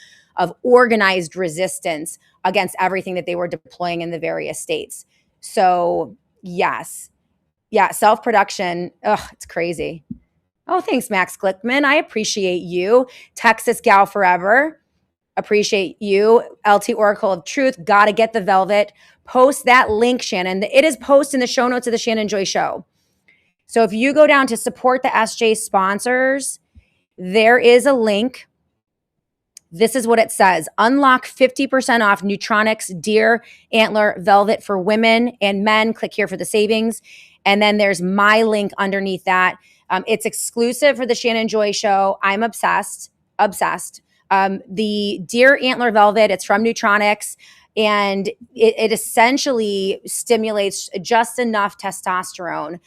organized resistance against everything that they were deploying in the various states. So yes. Yeah, self-production. It's crazy. Oh, thanks, Max Glickman. I appreciate you. Texas Gal Forever. Appreciate you. LT Oracle of Truth. Gotta get the velvet. Post that link, Shannon. It is posted in the show notes of the Shannon Joy Show. So if you go down to support the SJ sponsors, there is a link. This is what it says. Unlock 50% off Neutronics Deer Antler Velvet for women and men. Click here for the savings. And then there's my link underneath that. It's exclusive for the Shannon Joy Show. I'm obsessed. The Deer Antler Velvet, it's from Neutronics. And it essentially stimulates just enough testosterone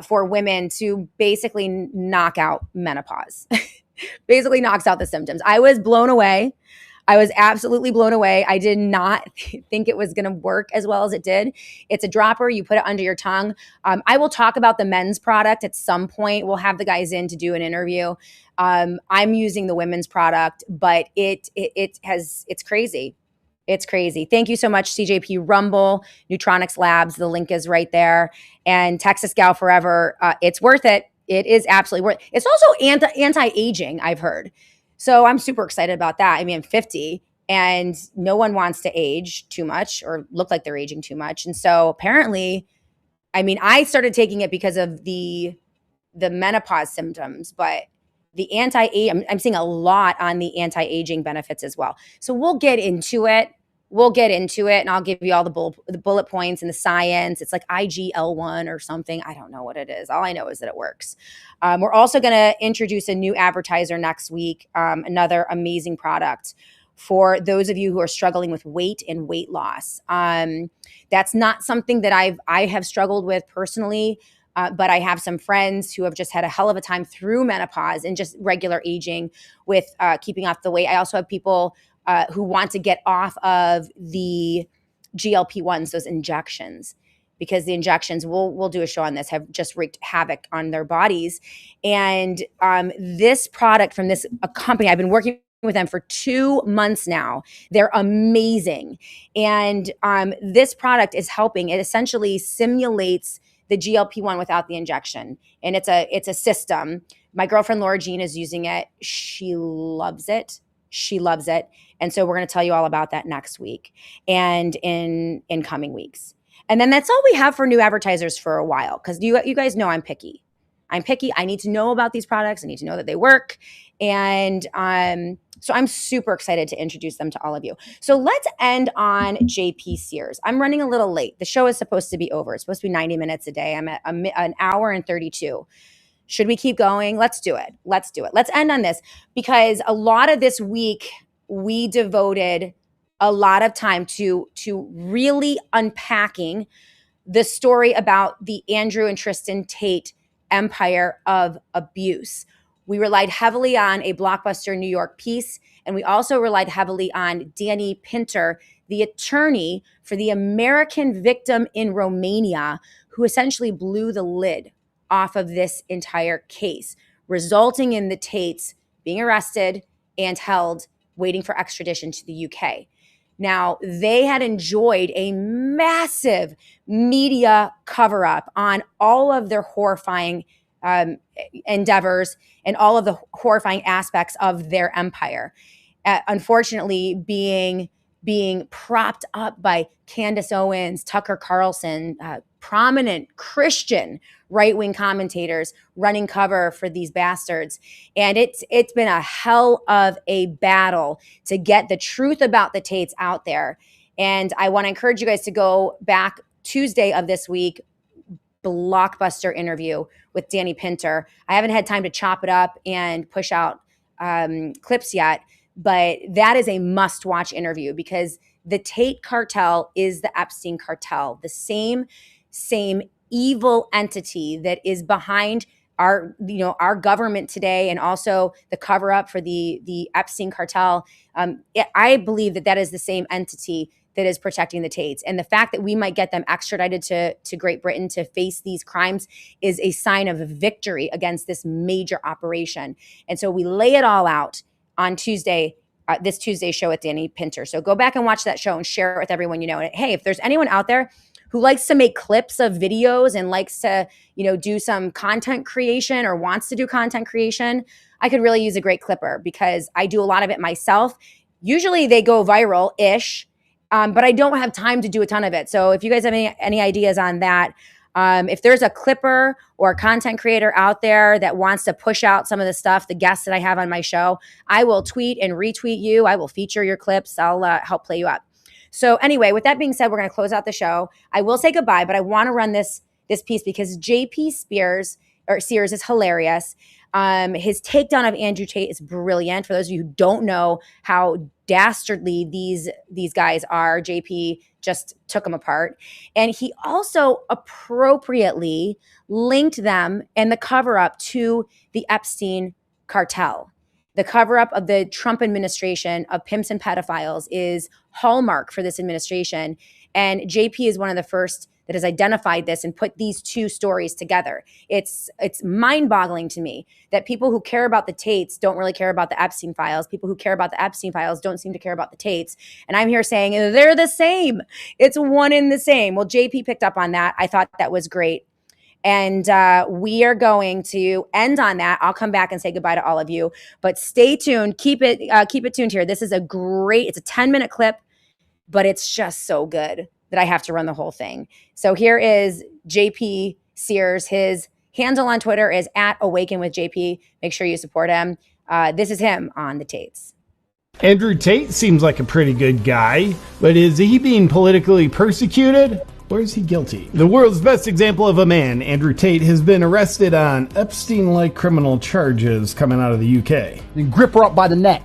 for women to basically knock out menopause. Basically knocks out the symptoms. I was blown away. I was absolutely blown away. I did not think it was going to work as well as it did. It's a dropper. You put it under your tongue. I will talk about the men's product at some point. We'll have the guys in to do an interview. I'm using the women's product, but it's crazy. It's crazy. Thank you so much, CJP Rumble, Neutronics Labs. The link is right there. And Texas Gal Forever. It's worth it. It is absolutely worth it. It's also anti-aging, I've heard. So I'm super excited about that. I mean, I'm 50 and no one wants to age too much or look like they're aging too much. And so apparently, I mean, I started taking it because of the menopause symptoms, but the I'm seeing a lot on the anti-aging benefits as well. So we'll get into it. And I'll give you all the bullet points and the science. It's like IGL1 or something. I don't know what it is. All I know is that it works. We're also going to introduce a new advertiser next week, another amazing product for those of you who are struggling with weight and weight loss. That's not something that I have struggled with personally, but I have some friends who have just had a hell of a time through menopause and just regular aging with keeping off the weight. I also have people who want to get off of the GLP-1s, those injections, because the injections, we'll do a show on this, have just wreaked havoc on their bodies. And this product from this company, I've been working with them for 2 months now. They're amazing. And this product is helping. It essentially simulates the GLP-1 without the injection. And it's a system. My girlfriend Laura Jean is using it. She loves it. And so we're going to tell you all about that next week and in coming weeks. And then that's all we have for new advertisers for a while, because you guys know I'm picky. I need to know about these products. I need to know that they work. And so I'm super excited to introduce them to all of you. So let's end on JP Sears. I'm running a little late. The show is supposed to be over. It's supposed to be 90 minutes a day. I'm at an hour and 32. Should we keep going? Let's do it. Let's end on this, because a lot of this week we devoted a lot of time to really unpacking the story about the Andrew and Tristan Tate empire of abuse. We relied heavily on a Blockbuster New York piece, and we also relied heavily on Danny Pinter, the attorney for the American victim in Romania, who essentially blew the lid off of this entire case, resulting in the Tates being arrested and held, waiting for extradition to the UK. Now, they had enjoyed a massive media cover-up on all of their horrifying endeavors and all of the horrifying aspects of their empire. Unfortunately, being propped up by Candace Owens, Tucker Carlson, prominent Christian right-wing commentators running cover for these bastards. And it's been a hell of a battle to get the truth about the Tates out there. And I want to encourage you guys to go back Tuesday of this week, Blockbuster interview with Danny Pinter. I haven't had time to chop it up and push out clips yet, but that is a must-watch interview because the Tate cartel is the Epstein cartel, the same evil entity that is behind our government today, and also the cover up for the Epstein cartel. I believe that is the same entity that is protecting the Tates. And the fact that we might get them extradited to Great Britain to face these crimes is a sign of victory against this major operation. And so we lay it all out on Tuesday, this Tuesday show with Danny Pinter. So go back and watch that show and share it with everyone you know. And hey, if there's anyone out there who likes to make clips of videos and likes to, do some content creation or wants to do content creation, I could really use a great clipper because I do a lot of it myself. Usually they go viral-ish, but I don't have time to do a ton of it. So if you guys have any ideas on that, if there's a clipper or a content creator out there that wants to push out some of the stuff, the guests that I have on my show, I will tweet and retweet you. I will feature your clips. I'll help play you up. So anyway, with that being said, we're going to close out the show. I will say goodbye, but I want to run this piece because JP Sears is hilarious. His takedown of Andrew Tate is brilliant. For those of you who don't know how dastardly these guys are, JP just took them apart. And he also appropriately linked them and the cover up to the Epstein cartel. The cover up of the Trump administration of pimps and pedophiles is hallmark for this administration. And JP is one of the first that has identified this and put these two stories together. It's mind-boggling to me that people who care about the Tates don't really care about the Epstein files. People who care about the Epstein files don't seem to care about the Tates. And I'm here saying they're the same. It's one and the same. Well, JP picked up on that. I thought that was great. And we are going to end on that. I'll come back and say goodbye to all of you. But stay tuned. Keep it tuned here. This is it's a 10-minute clip, but it's just so good that I have to run the whole thing. So here is JP Sears. His handle on Twitter is @AwakenWithJP. Make sure you support him. This is him on the Tates.
Andrew Tate seems like a pretty good guy, but is he being politically persecuted? Or is he guilty? The world's best example of a man, Andrew Tate, has been arrested on Epstein-like criminal charges coming out of the UK.
Then grip her up by the neck.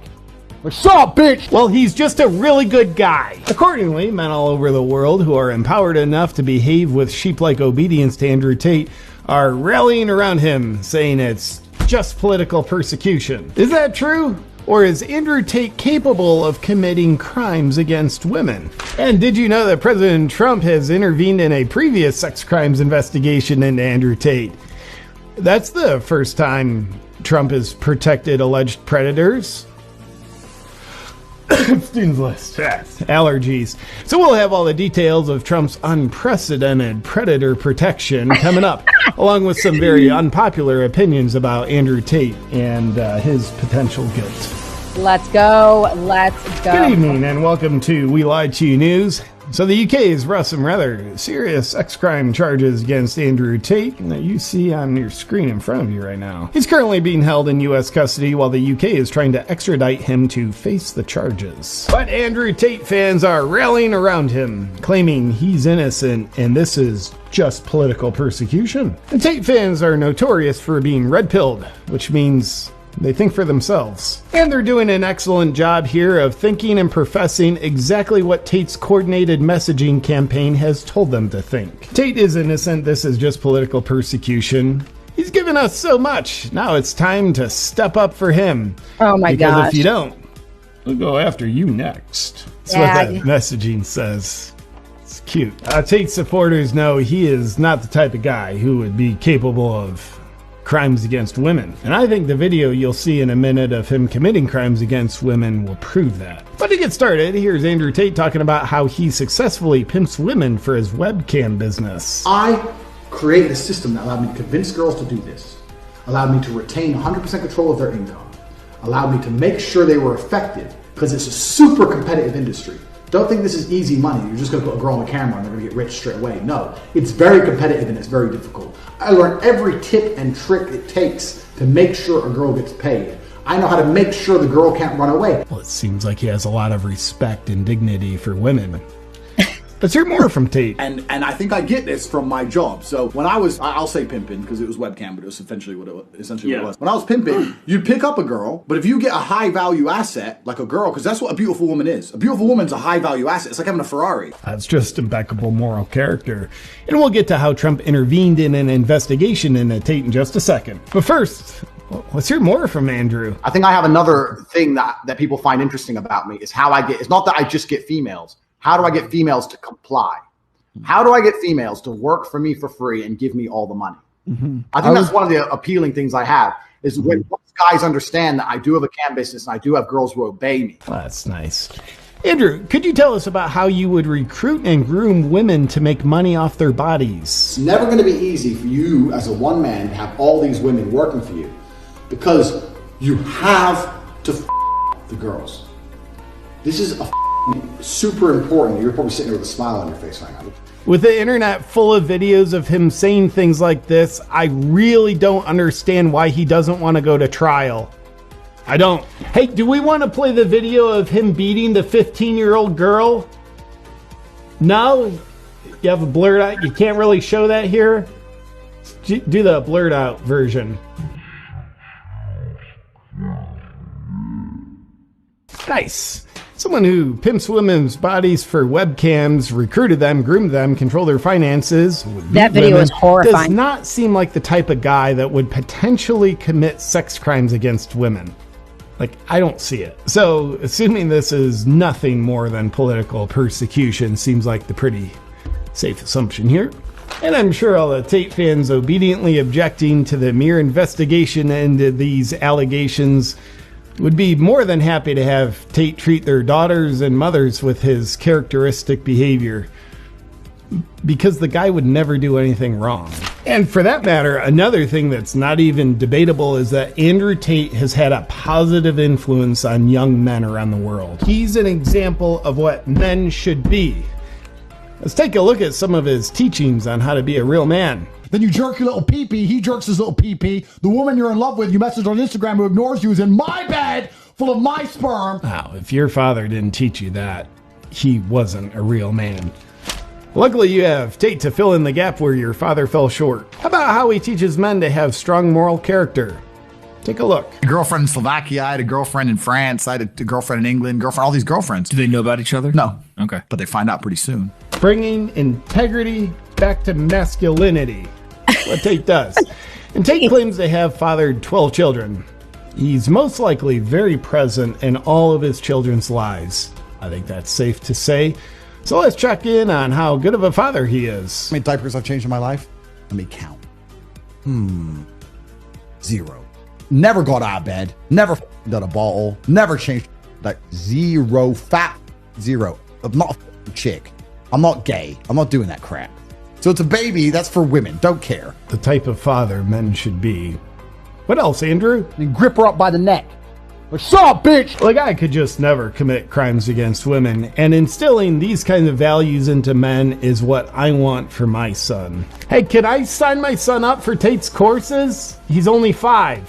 What's up, bitch?
Well, he's just a really good guy. Accordingly, men all over the world who are empowered enough to behave with sheep-like obedience to Andrew Tate are rallying around him, saying it's just political persecution. Is that true? Or is Andrew Tate capable of committing crimes against women? And did you know that President Trump has intervened in a previous sex crimes investigation into Andrew Tate? That's the first time Trump has protected alleged predators. Epstein's list. Allergies. So we'll have all the details of Trump's unprecedented predator protection coming up, along with some very unpopular opinions about Andrew Tate and his potential guilt.
Let's go.
Good evening and welcome to We Lied to You News. So the UK has brought some rather serious sex crime charges against Andrew Tate that you see on your screen in front of you right now. He's currently being held in US custody while the UK is trying to extradite him to face the charges. But Andrew Tate fans are rallying around him, claiming he's innocent and this is just political persecution. And Tate fans are notorious for being red-pilled, which means they think for themselves. And they're doing an excellent job here of thinking and professing exactly what Tate's coordinated messaging campaign has told them to think. Tate is innocent, this is just political persecution. He's given us so much. Now it's time to step up for him.
Oh my gosh.
Because if you don't, we'll go after you next. That's what that messaging says. It's cute. Tate supporters know he is not the type of guy who would be capable of crimes against women. And I think the video you'll see in a minute of him committing crimes against women will prove that. But to get started, here's Andrew Tate talking about how he successfully pimps women for his webcam business.
I created a system that allowed me to convince girls to do this, allowed me to retain 100% control of their income, allowed me to make sure they were effective, because it's a super competitive industry. Don't think this is easy money. You're just going to put a girl on the camera and they're going to get rich straight away. No, it's very competitive and it's very difficult. I learned every tip and trick it takes to make sure a girl gets paid. I know how to make sure the girl can't run away.
Well, it seems like he has a lot of respect and dignity for women. Let's hear more from Tate.
And I think I get this from my job. So when I'll say pimping because it was webcam, but it was essentially what it was. When I was pimping, you'd pick up a girl, but if you get a high value asset, like a girl, because that's what a beautiful woman is. A beautiful woman's a high value asset. It's like having a Ferrari.
That's just impeccable moral character. And we'll get to how Trump intervened in an investigation into Tate in just a second. But first, let's hear more from Andrew.
I think I have another thing that people find interesting about me is how it's not that I just get females. How do I get females to comply? How do I get females to work for me for free and give me all the money? Mm-hmm. I think that's one of the appealing things I have is when guys understand that I do have a cam business and I do have girls who obey me.
That's nice. Andrew, could you tell us about how you would recruit and groom women to make money off their bodies?
It's never going to be easy for you as a one man to have all these women working for you because you have to the girls. This is super important. You're probably sitting there with a smile on your face right now.
With the internet full of videos of him saying things like this, I really don't understand why he doesn't want to go to trial. I don't. Hey, do we want to play the video of him beating the 15-year-old girl? No? You have a blurred out? You can't really show that here? Do the blurred out version. Nice. Someone who pimps women's bodies for webcams, recruited them, groomed them, controlled their finances.
That video is horrifying.
Does not seem like the type of guy that would potentially commit sex crimes against women. Like, I don't see it. So, assuming this is nothing more than political persecution seems like the pretty safe assumption here. And I'm sure all the Tate fans obediently objecting to the mere investigation into these allegations would be more than happy to have Tate treat their daughters and mothers with his characteristic behavior, because the guy would never do anything wrong. And for that matter, another thing that's not even debatable is that Andrew Tate has had a positive influence on young men around the world. He's an example of what men should be. Let's take a look at some of his teachings on how to be a real man.
Then you jerk your little pee-pee, he jerks his little pee-pee. The woman you're in love with, you message on Instagram who ignores you is in my bed full of my sperm.
Wow, if your father didn't teach you that, he wasn't a real man. Luckily, you have Tate to fill in the gap where your father fell short. How about how he teaches men to have strong moral character? Take a look.
A girlfriend in Slovakia, I had a girlfriend in France, I had a girlfriend in England, all these girlfriends.
Do they know about each other?
No.
Okay.
But they find out pretty soon.
Bringing integrity back to masculinity. What Tate does. And Tate claims to have fathered 12 children. He's most likely very present in all of his children's lives. I think that's safe to say. So let's check in on how good of a father he is.
How many diapers I've changed in my life? Let me count. 0. Never got out of bed. Never done a bottle. Never changed. Like 0. Fat 0. I'm not a chick. I'm not gay. I'm not doing that crap. So it's a baby. That's for women. Don't care.
The type of father men should be. What else, Andrew?
And grip her up by the neck. What's up, bitch?
Like, I could just never commit crimes against women, and instilling these kinds of values into men is what I want for my son. Hey, can I sign my son up for Tate's courses? He's only 5.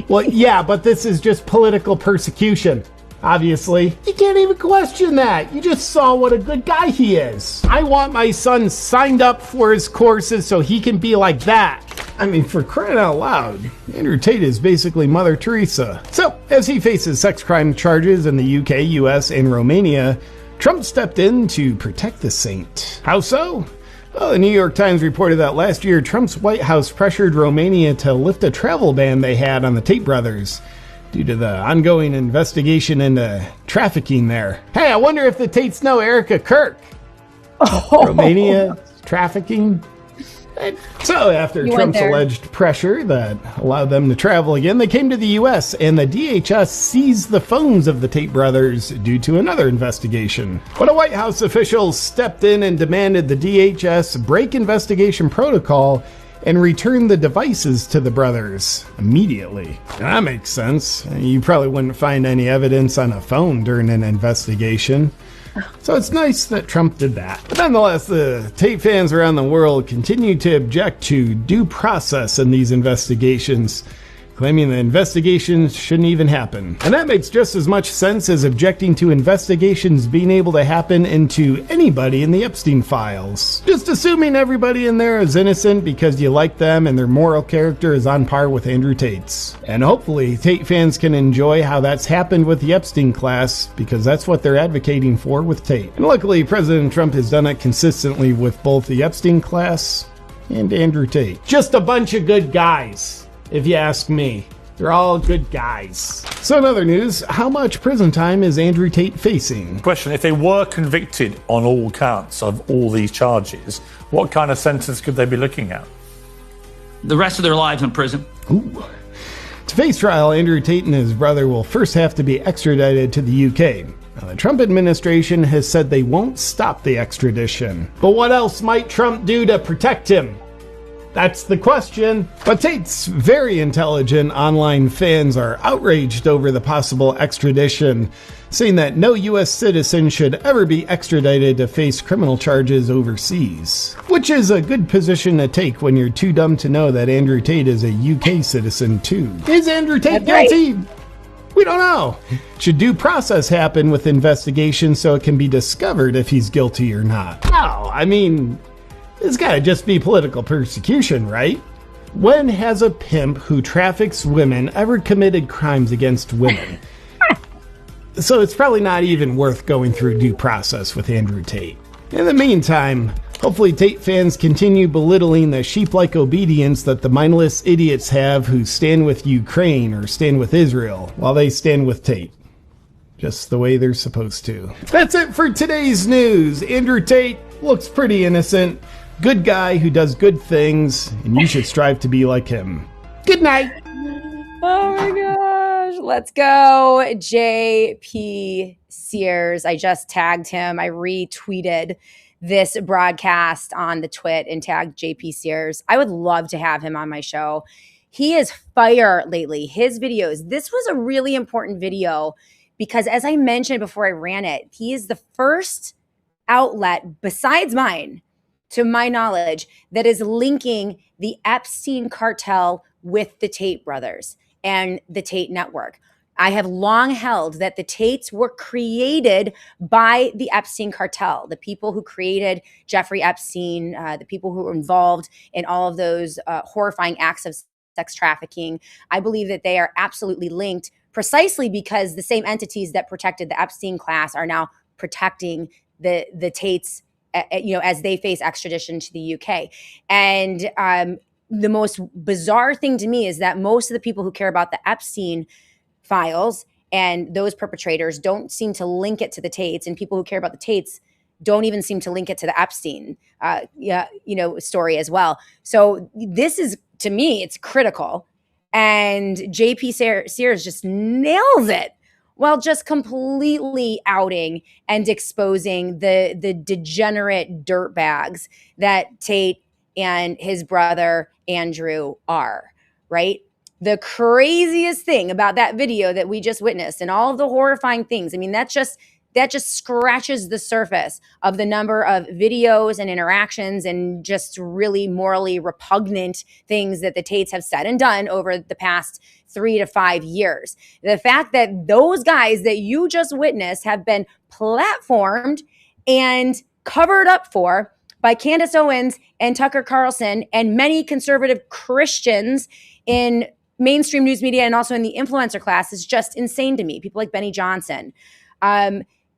Well, yeah, but this is just political persecution. Obviously, you can't even question that. You just saw what a good guy he is. I want my son signed up for his courses so he can be like that. I mean, for crying out loud, Andrew Tate is basically Mother Teresa. So, as he faces sex crime charges in the UK, US, and Romania, Trump stepped in to protect the saint. How so? Well, the New York Times reported that last year, Trump's White House pressured Romania to lift a travel ban they had on the Tate brothers due to the ongoing investigation into trafficking there. Hey, I wonder if the Tates know Erica Kirk. Romania trafficking. So after Trump's alleged pressure that allowed them to travel again, they came to the U.S. and the DHS seized the phones of the Tate brothers due to another investigation. But a White House official stepped in and demanded the DHS break investigation protocol and return the devices to the brothers immediately. That makes sense. You probably wouldn't find any evidence on a phone during an investigation. So it's nice that Trump did that. But nonetheless, the Tate fans around the world continue to object to due process in these investigations claiming the investigations shouldn't even happen. And that makes just as much sense as objecting to investigations being able to happen into anybody in the Epstein files. Just assuming everybody in there is innocent because you like them and their moral character is on par with Andrew Tate's. And hopefully Tate fans can enjoy how that's happened with the Epstein class, because that's what they're advocating for with Tate. And luckily President Trump has done it consistently with both the Epstein class and Andrew Tate. Just a bunch of good guys. If you ask me, they're all good guys. So in other news, how much prison time is Andrew Tate facing?
Question, if they were convicted on all counts of all these charges, what kind of sentence could they be looking at?
The rest of their lives in prison.
Ooh. To face trial, Andrew Tate and his brother will first have to be extradited to the UK. Now, the Trump administration has said they won't stop the extradition. But what else might Trump do to protect him? That's the question. But Tate's very intelligent online fans are outraged over the possible extradition, saying that no U.S. citizen should ever be extradited to face criminal charges overseas. Which is a good position to take when you're too dumb to know that Andrew Tate is a UK citizen too. Is Andrew Tate guilty? We don't know. Should due process happen with investigation so it can be discovered if he's guilty or not? No, I mean, it's gotta just be political persecution, right? When has a pimp who traffics women ever committed crimes against women? So it's probably not even worth going through due process with Andrew Tate. In the meantime, hopefully Tate fans continue belittling the sheep-like obedience that the mindless idiots have who stand with Ukraine or stand with Israel while they stand with Tate. Just the way they're supposed to. That's it for today's news. Andrew Tate looks pretty innocent. Good guy who does good things, and you should strive to be like him. Good night.
Oh my gosh. Let's go. JP Sears. I just tagged him. I retweeted this broadcast on the Twit and tagged JP Sears. I would love to have him on my show. He is fire lately. His videos. This was a really important video because, as I mentioned before I ran it, he is the first outlet besides mine, to my knowledge, that is linking the Epstein Cartel with the Tate brothers and the Tate network. I have long held that the Tates were created by the Epstein Cartel, the people who created Jeffrey Epstein, the people who were involved in all of those horrifying acts of sex trafficking. I believe that they are absolutely linked precisely because the same entities that protected the Epstein class are now protecting the Tates, as they face extradition to the UK. And the most bizarre thing to me is that most of the people who care about the Epstein files and those perpetrators don't seem to link it to the Tates, and people who care about the Tates don't even seem to link it to the Epstein story as well. So this is, to me, it's critical. And JP Sears just nails it while just completely outing and exposing the degenerate dirtbags that Tate and his brother Andrew are, right? The craziest thing about that video that we just witnessed and all of the horrifying things, I mean, that just scratches the surface of the number of videos and interactions and just really morally repugnant things that the Tates have said and done over the past 3 to 5 years. The fact that those guys that you just witnessed have been platformed and covered up for by Candace Owens and Tucker Carlson and many conservative Christians in mainstream news media and also in the influencer class is just insane to me. People like Benny Johnson.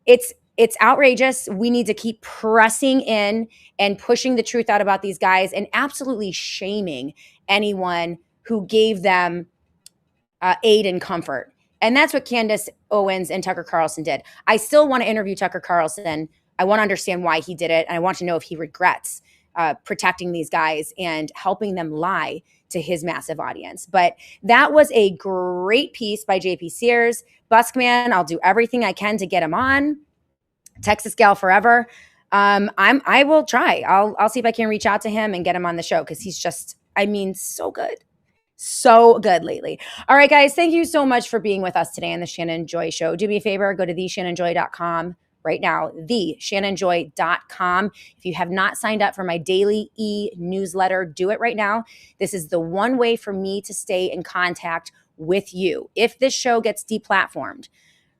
It's outrageous. We need to keep pressing in and pushing the truth out about these guys and absolutely shaming anyone who gave them aid and comfort. And that's what Candace Owens and Tucker Carlson did. I still want to interview Tucker Carlson. I want to understand why he did it. And I want to know if he regrets protecting these guys and helping them lie to his massive audience. But that was a great piece by JP Sears. Buskman, I'll do everything I can to get him on. Texas Gal forever. I will try. I'll see if I can reach out to him and get him on the show because he's just, so good. So good lately. All right, guys, thank you so much for being with us today on the Shannon Joy Show. Do me a favor, go to theshannonjoy.com. right now, theshannonjoy.com. If you have not signed up for my daily e-newsletter, do it right now. This is the one way for me to stay in contact with you. If this show gets deplatformed,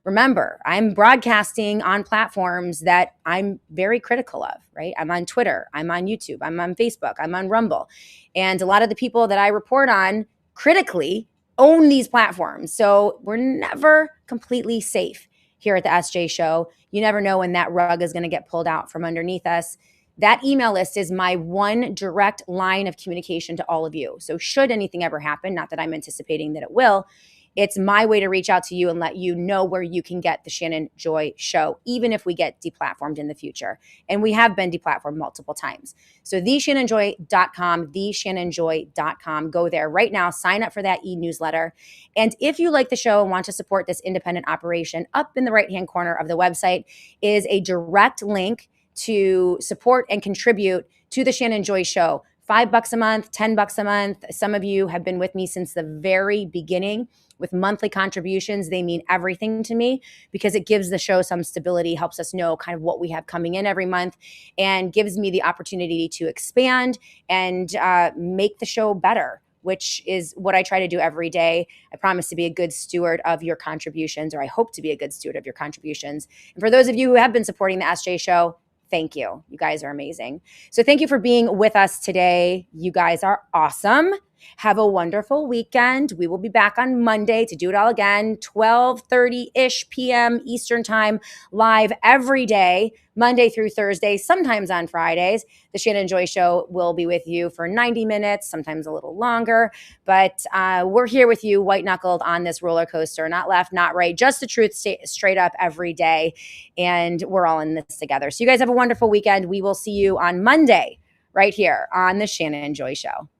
remember, I'm broadcasting on platforms that I'm very critical of, right? I'm on Twitter, I'm on YouTube, I'm on Facebook, I'm on Rumble. And a lot of the people that I report on critically own these platforms. So we're never completely safe here at the SJ Show. You never know when that rug is going to get pulled out from underneath us. That email list is my one direct line of communication to all of you. So should anything ever happen, not that I'm anticipating that it will, it's my way to reach out to you and let you know where you can get the Shannon Joy Show, even if we get deplatformed in the future. And we have been deplatformed multiple times. So theshannonjoy.com, theshannonjoy.com. Go there right now. Sign up for that e-newsletter. And if you like the show and want to support this independent operation, up in the right-hand corner of the website is a direct link to support and contribute to the Shannon Joy Show. $5 a month, $10 a month. Some of you have been with me since the very beginning with monthly contributions. They mean everything to me because it gives the show some stability, helps us know kind of what we have coming in every month, and gives me the opportunity to expand and make the show better, which is what I try to do every day. I promise to be a good steward of your contributions, or I hope to be a good steward of your contributions. And for those of you who have been supporting the SJ Show, thank you. You guys are amazing. So thank you for being with us today. You guys are awesome. Have a wonderful weekend. We will be back on Monday to do it all again, 12:30-ish p.m. Eastern Time, live every day, Monday through Thursday, sometimes on Fridays. The Shannon Joy Show will be with you for 90 minutes, sometimes a little longer. But we're here with you, white-knuckled on this roller coaster, not left, not right, just the truth straight up every day. And we're all in this together. So you guys have a wonderful weekend. We will see you on Monday right here on the Shannon Joy Show.